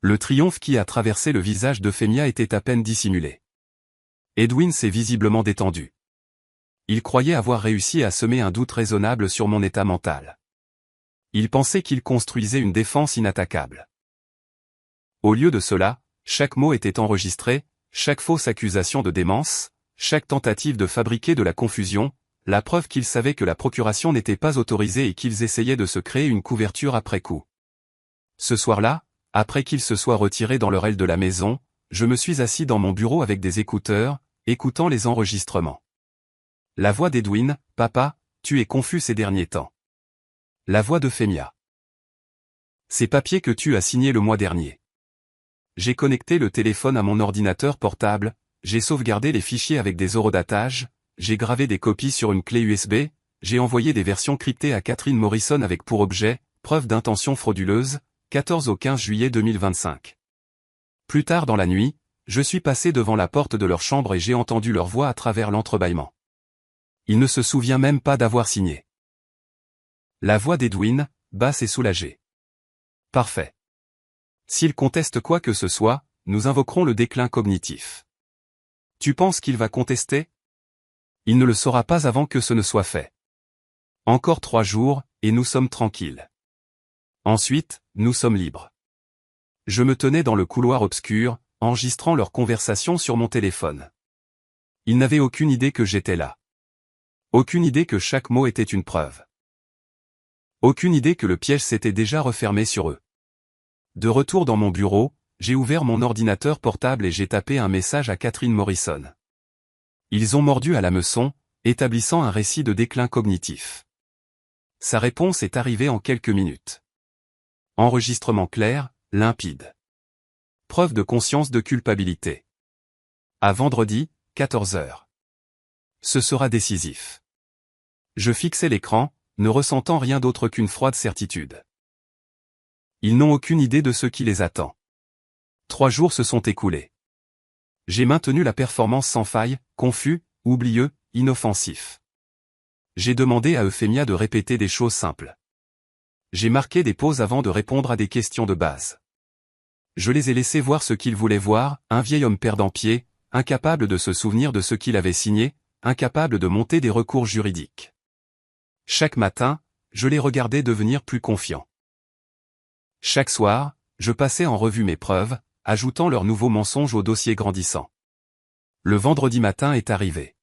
Le triomphe qui a traversé le visage d'Euphémia était à peine dissimulé. Edwin s'est visiblement détendu. Il croyait avoir réussi à semer un doute raisonnable sur mon état mental. Il pensait qu'il construisait une défense inattaquable. Au lieu de cela, chaque mot était enregistré, chaque fausse accusation de démence, chaque tentative de fabriquer de la confusion, la preuve qu'ils savaient que la procuration n'était pas autorisée et qu'ils essayaient de se créer une couverture après coup. Ce soir-là, après qu'ils se soient retirés dans leur aile de la maison, je me suis assis dans mon bureau avec des écouteurs, écoutant les enregistrements. La voix d'Edwin, « Papa, tu es confus ces derniers temps. » La voix d'Euphémia. Ces papiers que tu as signés le mois dernier. J'ai connecté le téléphone à mon ordinateur portable, j'ai sauvegardé les fichiers avec des horodatages, j'ai gravé des copies sur une clé USB, j'ai envoyé des versions cryptées à Catherine Morrison avec pour objet, preuve d'intention frauduleuse, 14 au 15 juillet 2025. Plus tard dans la nuit, je suis passé devant la porte de leur chambre et j'ai entendu leur voix à travers l'entrebâillement. Il ne se souvient même pas d'avoir signé. La voix d'Edwin, basse et soulagée. Parfait. S'il conteste quoi que ce soit, nous invoquerons le déclin cognitif. Tu penses qu'il va contester? Il ne le saura pas avant que ce ne soit fait. Encore 3 jours, et nous sommes tranquilles. Ensuite, nous sommes libres. Je me tenais dans le couloir obscur, enregistrant leur conversation sur mon téléphone. Ils n'avaient aucune idée que j'étais là. Aucune idée que chaque mot était une preuve. Aucune idée que le piège s'était déjà refermé sur eux. De retour dans mon bureau, j'ai ouvert mon ordinateur portable et j'ai tapé un message à Catherine Morrison. Ils ont mordu à l'hameçon, établissant un récit de déclin cognitif. Sa réponse est arrivée en quelques minutes. Enregistrement clair, limpide. Preuve de conscience de culpabilité. À vendredi, 14 h. Ce sera décisif. Je fixais l'écran, ne ressentant rien d'autre qu'une froide certitude. Ils n'ont aucune idée de ce qui les attend. 3 jours se sont écoulés. J'ai maintenu la performance sans faille, confus, oublieux, inoffensif. J'ai demandé à Euphemia de répéter des choses simples. J'ai marqué des pauses avant de répondre à des questions de base. Je les ai laissés voir ce qu'ils voulaient voir, un vieil homme perdant pied, incapable de se souvenir de ce qu'il avait signé, incapable de monter des recours juridiques. Chaque matin, je les regardais devenir plus confiants. Chaque soir, je passais en revue mes preuves, ajoutant leurs nouveaux mensonges au dossier grandissant. Le vendredi matin est arrivé.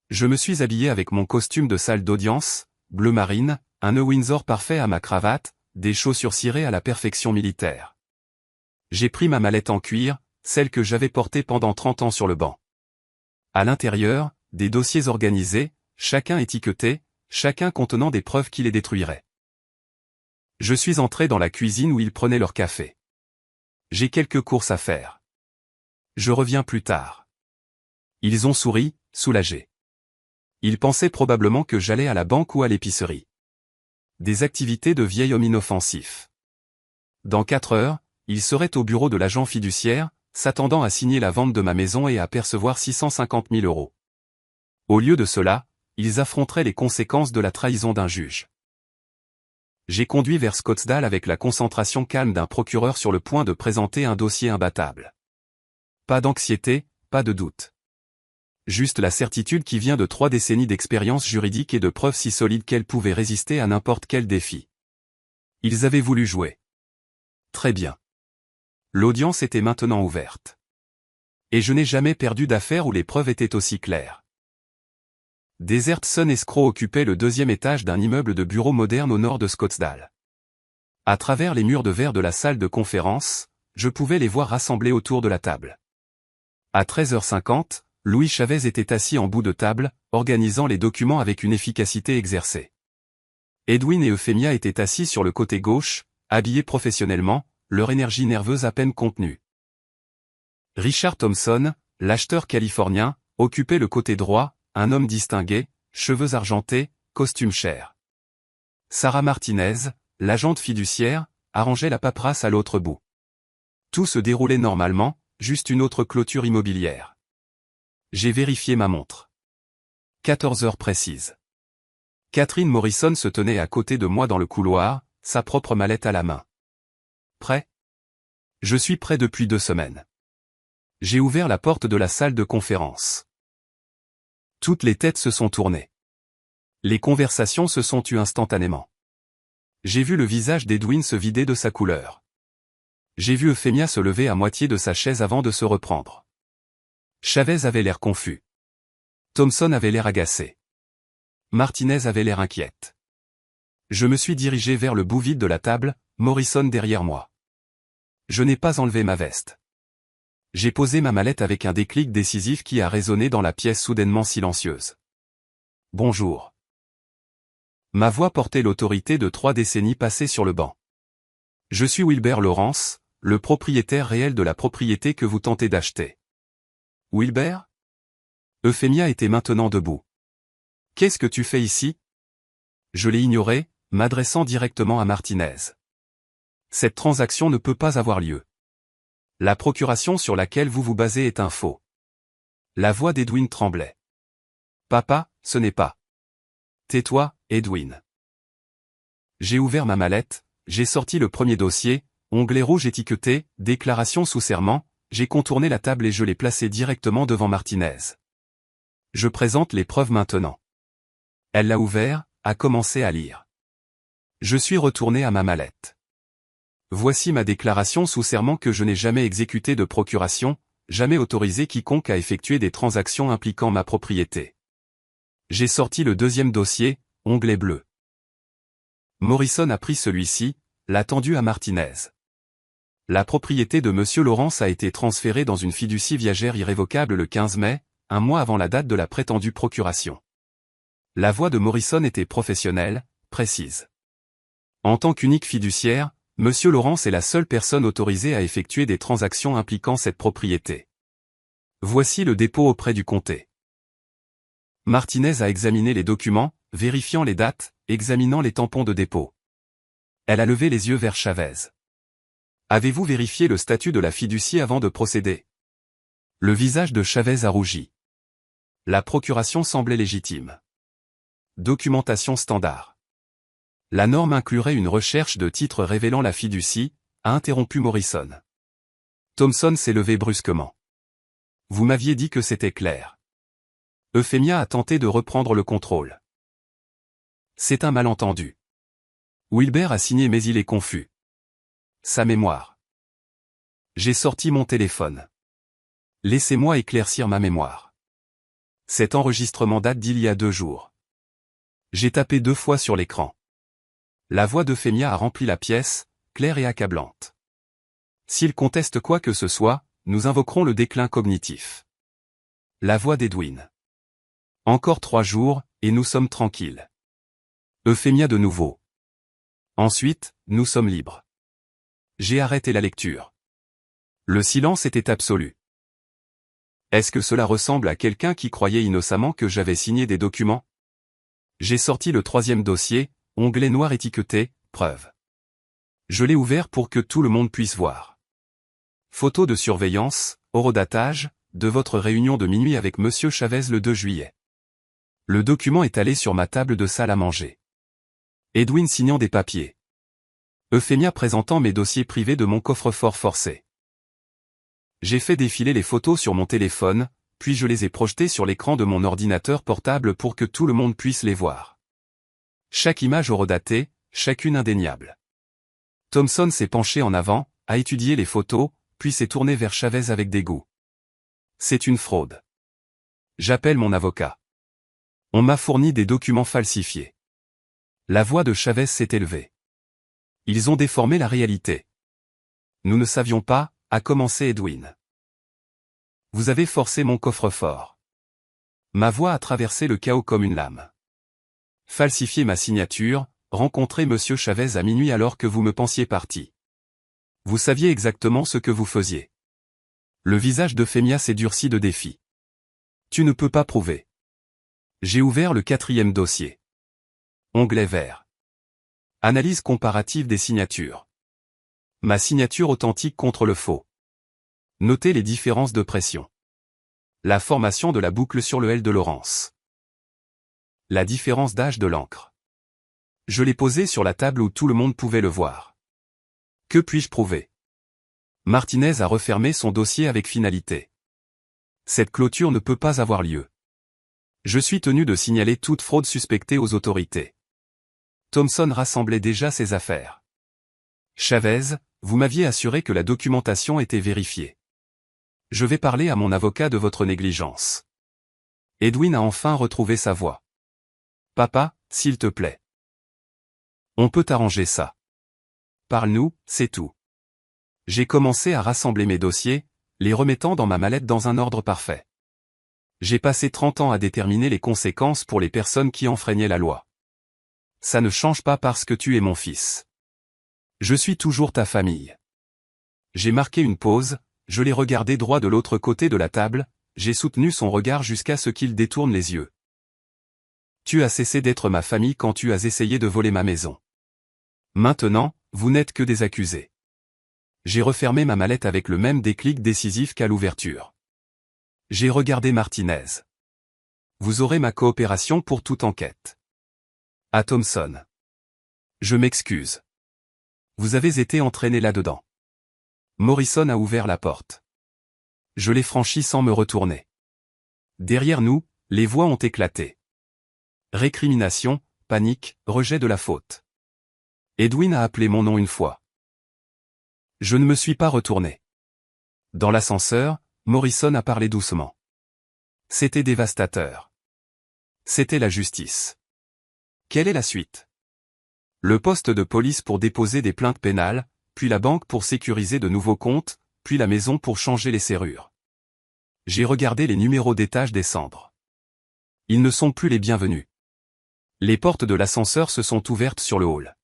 Je me suis habillé avec mon costume de salle d'audience, bleu marine, un nœud Windsor parfait à ma cravate, des chaussures cirées à la perfection militaire. J'ai pris ma mallette en cuir, celle que j'avais portée pendant 30 ans sur le banc. À l'intérieur, des dossiers organisés, chacun étiqueté, chacun contenant des preuves qui les détruiraient. Je suis entré dans la cuisine où ils prenaient leur café. J'ai quelques courses à faire. Je reviens plus tard. Ils ont souri, soulagés. Ils pensaient probablement que j'allais à la banque ou à l'épicerie. Des activités de vieil homme inoffensif. Dans 4 heures, ils seraient au bureau de l'agent fiduciaire, s'attendant à signer la vente de ma maison et à percevoir 650 000 €. Au lieu de cela, ils affronteraient les conséquences de la trahison d'un juge. J'ai conduit vers Scottsdale avec la concentration calme d'un procureur sur le point de présenter un dossier imbattable. Pas d'anxiété, pas de doute. Juste la certitude qui vient de 3 décennies d'expérience juridique et de preuves si solides qu'elles pouvaient résister à n'importe quel défi. Ils avaient voulu jouer. Très bien. L'audience était maintenant ouverte. Et je n'ai jamais perdu d'affaire où les preuves étaient aussi claires. Desert Sun Escrow occupait le 2e étage d'un immeuble de bureaux moderne au nord de Scottsdale. À travers les murs de verre de la salle de conférence, je pouvais les voir rassemblés autour de la table. À 13h50, Louis Chavez était assis en bout de table, organisant les documents avec une efficacité exercée. Edwin et Euphemia étaient assis sur le côté gauche, habillés professionnellement, leur énergie nerveuse à peine contenue. Richard Thompson, l'acheteur californien, occupait le côté droit, un homme distingué, cheveux argentés, costume cher. Sarah Martinez, l'agente fiduciaire, arrangeait la paperasse à l'autre bout. Tout se déroulait normalement, juste une autre clôture immobilière. J'ai vérifié ma montre. 14 heures précises. Catherine Morrison se tenait à côté de moi dans le couloir, sa propre mallette à la main. Prêt ? Je suis prêt depuis 2 semaines. J'ai ouvert la porte de la salle de conférence. Toutes les têtes se sont tournées. Les conversations se sont tues instantanément. J'ai vu le visage d'Edwin se vider de sa couleur. J'ai vu Euphemia se lever à moitié de sa chaise avant de se reprendre. Chavez avait l'air confus. Thompson avait l'air agacé. Martinez avait l'air inquiète. Je me suis dirigé vers le bout vide de la table, Morrison derrière moi. Je n'ai pas enlevé ma veste. J'ai posé ma mallette avec un déclic décisif qui a résonné dans la pièce soudainement silencieuse. Bonjour. Ma voix portait l'autorité de 3 décennies passées sur le banc. Je suis Wilbert Lawrence, le propriétaire réel de la propriété que vous tentez d'acheter. Wilbert ? Euphemia était maintenant debout. Qu'est-ce que tu fais ici ? Je l'ai ignoré, m'adressant directement à Martinez. Cette transaction ne peut pas avoir lieu. La procuration sur laquelle vous vous basez est un faux. La voix d'Edwin tremblait. Papa, ce n'est pas. Tais-toi, Edwin. J'ai ouvert ma mallette, j'ai sorti le premier dossier, onglet rouge étiqueté, déclaration sous serment, j'ai contourné la table et je l'ai placé directement devant Martinez. Je présente les preuves maintenant. Elle l'a ouvert, a commencé à lire. Je suis retourné à ma mallette. Voici ma déclaration sous serment que je n'ai jamais exécuté de procuration, jamais autorisé quiconque à effectuer des transactions impliquant ma propriété. J'ai sorti le 2e dossier, onglet bleu. Morrison a pris celui-ci, l'a tendu à Martinez. La propriété de Monsieur Lawrence a été transférée dans une fiducie viagère irrévocable le 15 mai, un mois avant la date de la prétendue procuration. La voix de Morrison était professionnelle, précise. En tant qu'unique fiduciaire, Monsieur Lawrence est la seule personne autorisée à effectuer des transactions impliquant cette propriété. Voici le dépôt auprès du comté. Martinez a examiné les documents, vérifiant les dates, examinant les tampons de dépôt. Elle a levé les yeux vers Chavez. Avez-vous vérifié le statut de la fiducie avant de procéder? Le visage de Chavez a rougi. La procuration semblait légitime. Documentation standard. La norme inclurait une recherche de titres révélant la fiducie, a interrompu Morrison. Thompson s'est levé brusquement. Vous m'aviez dit que c'était clair. Euphemia a tenté de reprendre le contrôle. C'est un malentendu. Wilbert a signé mais il est confus. Sa mémoire. J'ai sorti mon téléphone. Laissez-moi éclaircir ma mémoire. Cet enregistrement date d'il y a 2 jours. J'ai tapé 2 fois sur l'écran. La voix d'Euphemia a rempli la pièce, claire et accablante. S'il conteste quoi que ce soit, nous invoquerons le déclin cognitif. La voix d'Edwin. Encore 3 jours, et nous sommes tranquilles. Euphemia de nouveau. Ensuite, nous sommes libres. J'ai arrêté la lecture. Le silence était absolu. Est-ce que cela ressemble à quelqu'un qui croyait innocemment que j'avais signé des documents? J'ai sorti le 3e dossier, onglet noir étiqueté, preuve. Je l'ai ouvert pour que tout le monde puisse voir. Photo de surveillance, horodatage, de votre réunion de minuit avec Monsieur Chavez le 2 juillet. Le document est allé sur ma table de salle à manger. Edwin signant des papiers. Euphemia présentant mes dossiers privés de mon coffre-fort forcé. J'ai fait défiler les photos sur mon téléphone, puis je les ai projetées sur l'écran de mon ordinateur portable pour que tout le monde puisse les voir. Chaque image horodatée, chacune indéniable. Thompson s'est penché en avant, a étudié les photos, puis s'est tourné vers Chavez avec dégoût. C'est une fraude. J'appelle mon avocat. On m'a fourni des documents falsifiés. La voix de Chavez s'est élevée. Ils ont déformé la réalité. Nous ne savions pas, a commencé Edwin. Vous avez forcé mon coffre-fort. Ma voix a traversé le chaos comme une lame. Falsifier ma signature, rencontrer Monsieur Chavez à minuit alors que vous me pensiez parti. Vous saviez exactement ce que vous faisiez. Le visage d'Euphemia s'est durci de défi. Tu ne peux pas prouver. J'ai ouvert le 4e dossier. Onglet vert. Analyse comparative des signatures. Ma signature authentique contre le faux. Notez les différences de pression. La formation de la boucle sur le L de Lorentz. La différence d'âge de l'encre. Je l'ai posé sur la table où tout le monde pouvait le voir. Que puis-je prouver? Martinez a refermé son dossier avec finalité. Cette clôture ne peut pas avoir lieu. Je suis tenu de signaler toute fraude suspectée aux autorités. Thompson rassemblait déjà ses affaires. Chavez, vous m'aviez assuré que la documentation était vérifiée. Je vais parler à mon avocat de votre négligence. Edwin a enfin retrouvé sa voix. Papa, s'il te plaît. On peut arranger ça. Parle-nous, c'est tout. J'ai commencé à rassembler mes dossiers, les remettant dans ma mallette dans un ordre parfait. J'ai passé 30 ans à déterminer les conséquences pour les personnes qui enfreignaient la loi. Ça ne change pas parce que tu es mon fils. Je suis toujours ta famille. J'ai marqué une pause, je l'ai regardé droit de l'autre côté de la table, j'ai soutenu son regard jusqu'à ce qu'il détourne les yeux. Tu as cessé d'être ma famille quand tu as essayé de voler ma maison. Maintenant, vous n'êtes que des accusés. J'ai refermé ma mallette avec le même déclic décisif qu'à l'ouverture. J'ai regardé Martinez. Vous aurez ma coopération pour toute enquête. À Thompson. Je m'excuse. Vous avez été entraîné là-dedans. Morrison a ouvert la porte. Je l'ai franchie sans me retourner. Derrière nous, les voix ont éclaté. Récrimination, panique, rejet de la faute. Edwin a appelé mon nom une fois. Je ne me suis pas retourné. Dans l'ascenseur, Morrison a parlé doucement. C'était dévastateur. C'était la justice. Quelle est la suite? Le poste de police pour déposer des plaintes pénales, puis la banque pour sécuriser de nouveaux comptes, puis la maison pour changer les serrures. J'ai regardé les numéros d'étage descendre. Ils ne sont plus les bienvenus. Les portes de l'ascenseur se sont ouvertes sur le hall.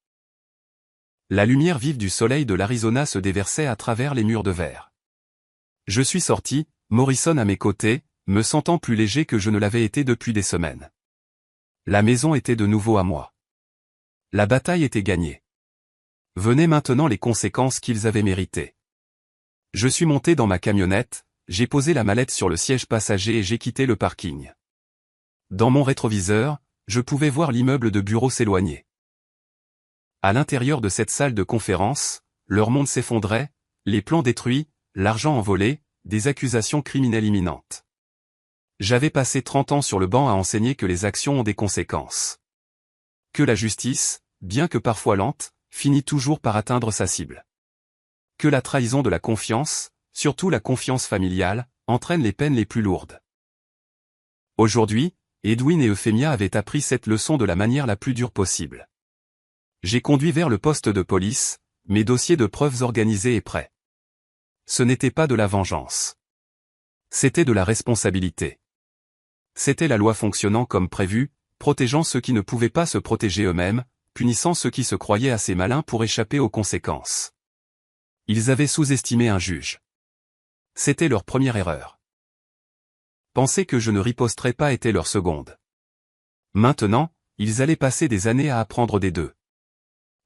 La lumière vive du soleil de l'Arizona se déversait à travers les murs de verre. Je suis sorti, Morrison à mes côtés, me sentant plus léger que je ne l'avais été depuis des semaines. La maison était de nouveau à moi. La bataille était gagnée. Venaient maintenant les conséquences qu'ils avaient méritées. Je suis monté dans ma camionnette, j'ai posé la mallette sur le siège passager et j'ai quitté le parking. Dans mon rétroviseur, je pouvais voir l'immeuble de bureaux s'éloigner. À l'intérieur de cette salle de conférence, leur monde s'effondrait, les plans détruits, l'argent envolé, des accusations criminelles imminentes. J'avais passé 30 ans sur le banc à enseigner que les actions ont des conséquences. Que la justice, bien que parfois lente, finit toujours par atteindre sa cible. Que la trahison de la confiance, surtout la confiance familiale, entraîne les peines les plus lourdes. Aujourd'hui, Edwin et Euphemia avaient appris cette leçon de la manière la plus dure possible. J'ai conduit vers le poste de police, mes dossiers de preuves organisés et prêts. Ce n'était pas de la vengeance. C'était de la responsabilité. C'était la loi fonctionnant comme prévu, protégeant ceux qui ne pouvaient pas se protéger eux-mêmes, punissant ceux qui se croyaient assez malins pour échapper aux conséquences. Ils avaient sous-estimé un juge. C'était leur première erreur. Penser que je ne riposterais pas était leur seconde. Maintenant, ils allaient passer des années à apprendre des deux.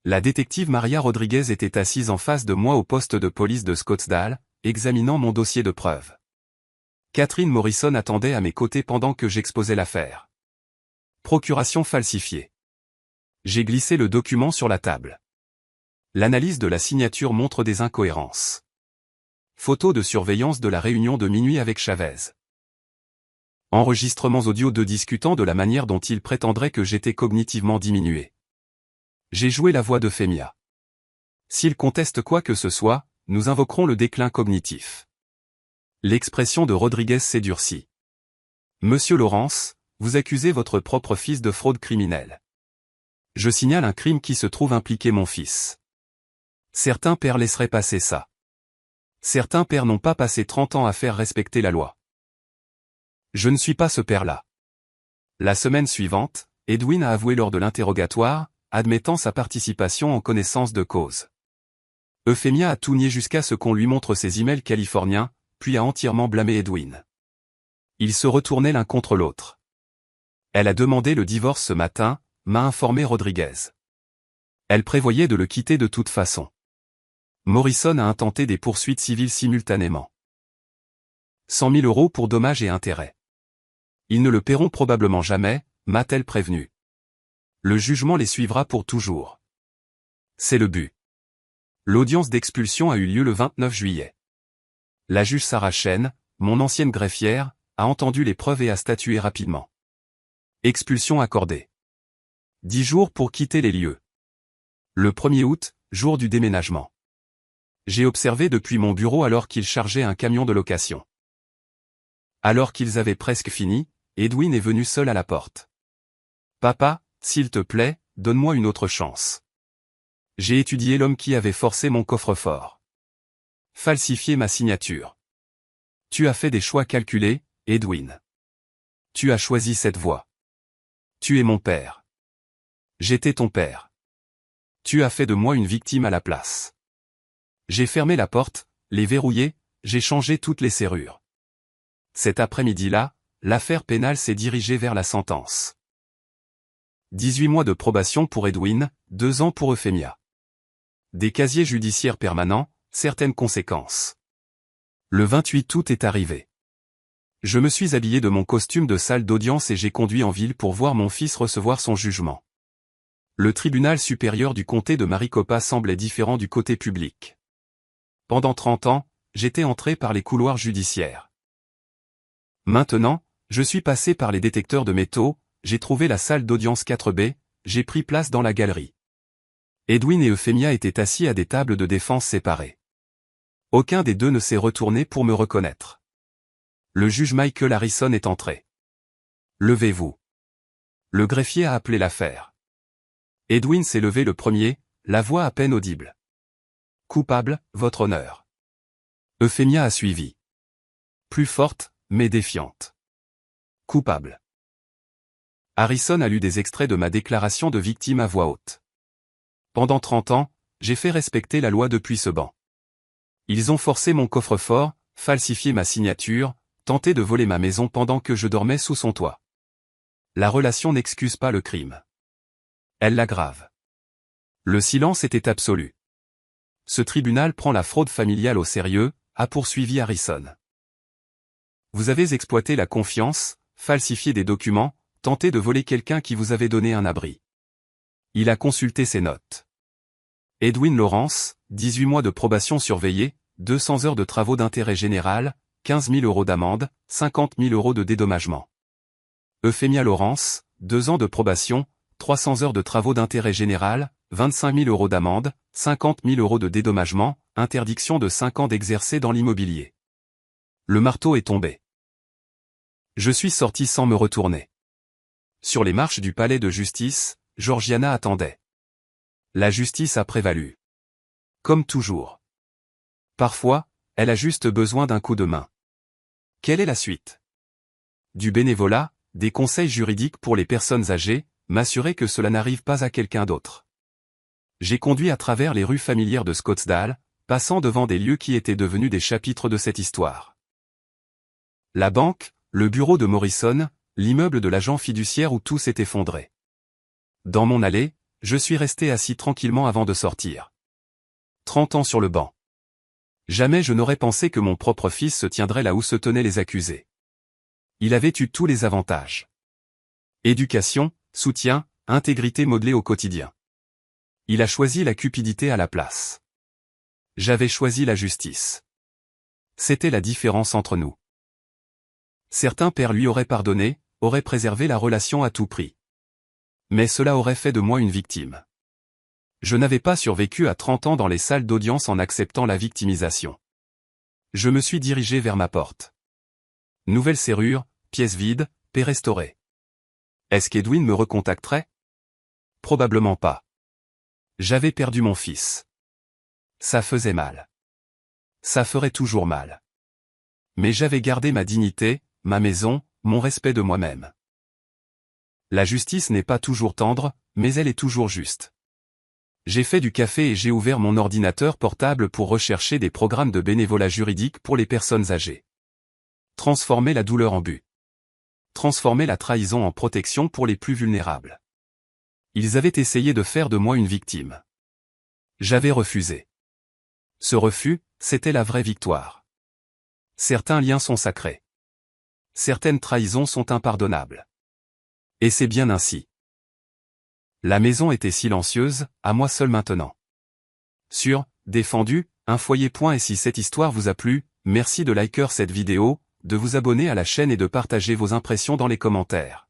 La détective Maria Rodriguez était assise en face de moi au poste de police de Scottsdale, examinant mon dossier de preuves. Catherine Morrison attendait à mes côtés pendant que j'exposais l'affaire. Procuration falsifiée. J'ai glissé le document sur la table. L'analyse de la signature montre des incohérences. Photo de surveillance de la réunion de minuit avec Chavez. Enregistrements audio de discutant de la manière dont ils prétendraient que j'étais cognitivement diminué. J'ai joué la voix d'Euphemia. S'ils contestent quoi que ce soit, nous invoquerons le déclin cognitif. L'expression de Rodriguez s'est durcie. Monsieur Lawrence, vous accusez votre propre fils de fraude criminelle. Je signale un crime qui se trouve impliquer mon fils. Certains pères laisseraient passer ça. Certains pères n'ont pas passé 30 ans à faire respecter la loi. Je ne suis pas ce père-là. La semaine suivante, Edwin a avoué lors de l'interrogatoire, admettant sa participation en connaissance de cause. Euphemia a tout nié jusqu'à ce qu'on lui montre ses emails californiens, puis a entièrement blâmé Edwin. Ils se retournaient l'un contre l'autre. Elle a demandé le divorce ce matin, m'a informé Rodriguez. Elle prévoyait de le quitter de toute façon. Morrison a intenté des poursuites civiles simultanément. 100 000 € pour dommages et intérêts. Ils ne le paieront probablement jamais, m'a-t-elle prévenu. Le jugement les suivra pour toujours. C'est le but. L'audience d'expulsion a eu lieu le 29 juillet. La juge Sarah Chen, mon ancienne greffière, a entendu les preuves et a statué rapidement. Expulsion accordée. 10 jours pour quitter les lieux. Le 1er août, jour du déménagement. J'ai observé depuis mon bureau alors qu'ils chargeaient un camion de location. Alors qu'ils avaient presque fini, Edwin est venu seul à la porte. Papa, s'il te plaît, donne-moi une autre chance. J'ai étudié l'homme qui avait forcé mon coffre-fort. Falsifié ma signature. Tu as fait des choix calculés, Edwin. Tu as choisi cette voie. Tu es mon père. J'étais ton père. Tu as fait de moi une victime à la place. J'ai fermé la porte, les verrouillé, j'ai changé toutes les serrures. Cet après-midi-là, l'affaire pénale s'est dirigée vers la sentence. 18 mois de probation pour Edwin, 2 ans pour Euphemia. Des casiers judiciaires permanents, certaines conséquences. Le 28 août est arrivé. Je me suis habillé de mon costume de salle d'audience et j'ai conduit en ville pour voir mon fils recevoir son jugement. Le tribunal supérieur du comté de Maricopa semblait différent du côté public. Pendant 30 ans, j'étais entré par les couloirs judiciaires. Maintenant, je suis passé par les détecteurs de métaux, j'ai trouvé la salle d'audience 4B, j'ai pris place dans la galerie. Edwin et Euphemia étaient assis à des tables de défense séparées. Aucun des deux ne s'est retourné pour me reconnaître. Le juge Michael Harrison est entré. Levez-vous. Le greffier a appelé l'affaire. Edwin s'est levé le premier, la voix à peine audible. Coupable, votre honneur. Euphemia a suivi. Plus forte, mais défiante. Coupable. Harrison a lu des extraits de ma déclaration de victime à voix haute. Pendant 30 ans, j'ai fait respecter la loi depuis ce banc. Ils ont forcé mon coffre-fort, falsifié ma signature, tenté de voler ma maison pendant que je dormais sous son toit. La relation n'excuse pas le crime. Elle l'aggrave. Le silence était absolu. Ce tribunal prend la fraude familiale au sérieux, a poursuivi Harrison. Vous avez exploité la confiance, falsifié des documents, tenté de voler quelqu'un qui vous avait donné un abri. Il a consulté ses notes. Edwin Lawrence, 18 mois de probation surveillée, 200 heures de travaux d'intérêt général, 15 000 € d'amende, 50 000 € de dédommagement. Euphemia Lawrence, 2 ans de probation, 300 heures de travaux d'intérêt général, 25 000 € d'amende, 50 000 € de dédommagement, interdiction de 5 ans d'exercer dans l'immobilier. Le marteau est tombé. Je suis sorti sans me retourner. Sur les marches du palais de justice, Georgiana attendait. La justice a prévalu. Comme toujours. Parfois, elle a juste besoin d'un coup de main. Quelle est la suite? Du bénévolat, des conseils juridiques pour les personnes âgées, m'assurer que cela n'arrive pas à quelqu'un d'autre. J'ai conduit à travers les rues familières de Scottsdale, passant devant des lieux qui étaient devenus des chapitres de cette histoire. La banque, le bureau de Morrison, l'immeuble de l'agent fiduciaire où tout s'est effondré. Dans mon allée, je suis resté assis tranquillement avant de sortir. 30 ans sur le banc. Jamais je n'aurais pensé que mon propre fils se tiendrait là où se tenaient les accusés. Il avait eu tous les avantages. Éducation, soutien, intégrité modelée au quotidien. Il a choisi la cupidité à la place. J'avais choisi la justice. C'était la différence entre nous. Certains pères lui auraient pardonné, auraient préservé la relation à tout prix. Mais cela aurait fait de moi une victime. Je n'avais pas survécu à 30 ans dans les salles d'audience en acceptant la victimisation. Je me suis dirigé vers ma porte. Nouvelle serrure, pièce vide, paix restaurée. Est-ce qu'Edwin me recontacterait? Probablement pas. J'avais perdu mon fils. Ça faisait mal. Ça ferait toujours mal. Mais j'avais gardé ma dignité, ma maison, mon respect de moi-même. La justice n'est pas toujours tendre, mais elle est toujours juste. J'ai fait du café et j'ai ouvert mon ordinateur portable pour rechercher des programmes de bénévolat juridique pour les personnes âgées. Transformer la douleur en but. Transformer la trahison en protection pour les plus vulnérables. Ils avaient essayé de faire de moi une victime. J'avais refusé. Ce refus, c'était la vraie victoire. Certains liens sont sacrés. Certaines trahisons sont impardonnables. Et c'est bien ainsi. La maison était silencieuse, à moi seul maintenant. Sur Défendu, un foyer. Et si cette histoire vous a plu, merci de liker cette vidéo, de vous abonner à la chaîne et de partager vos impressions dans les commentaires.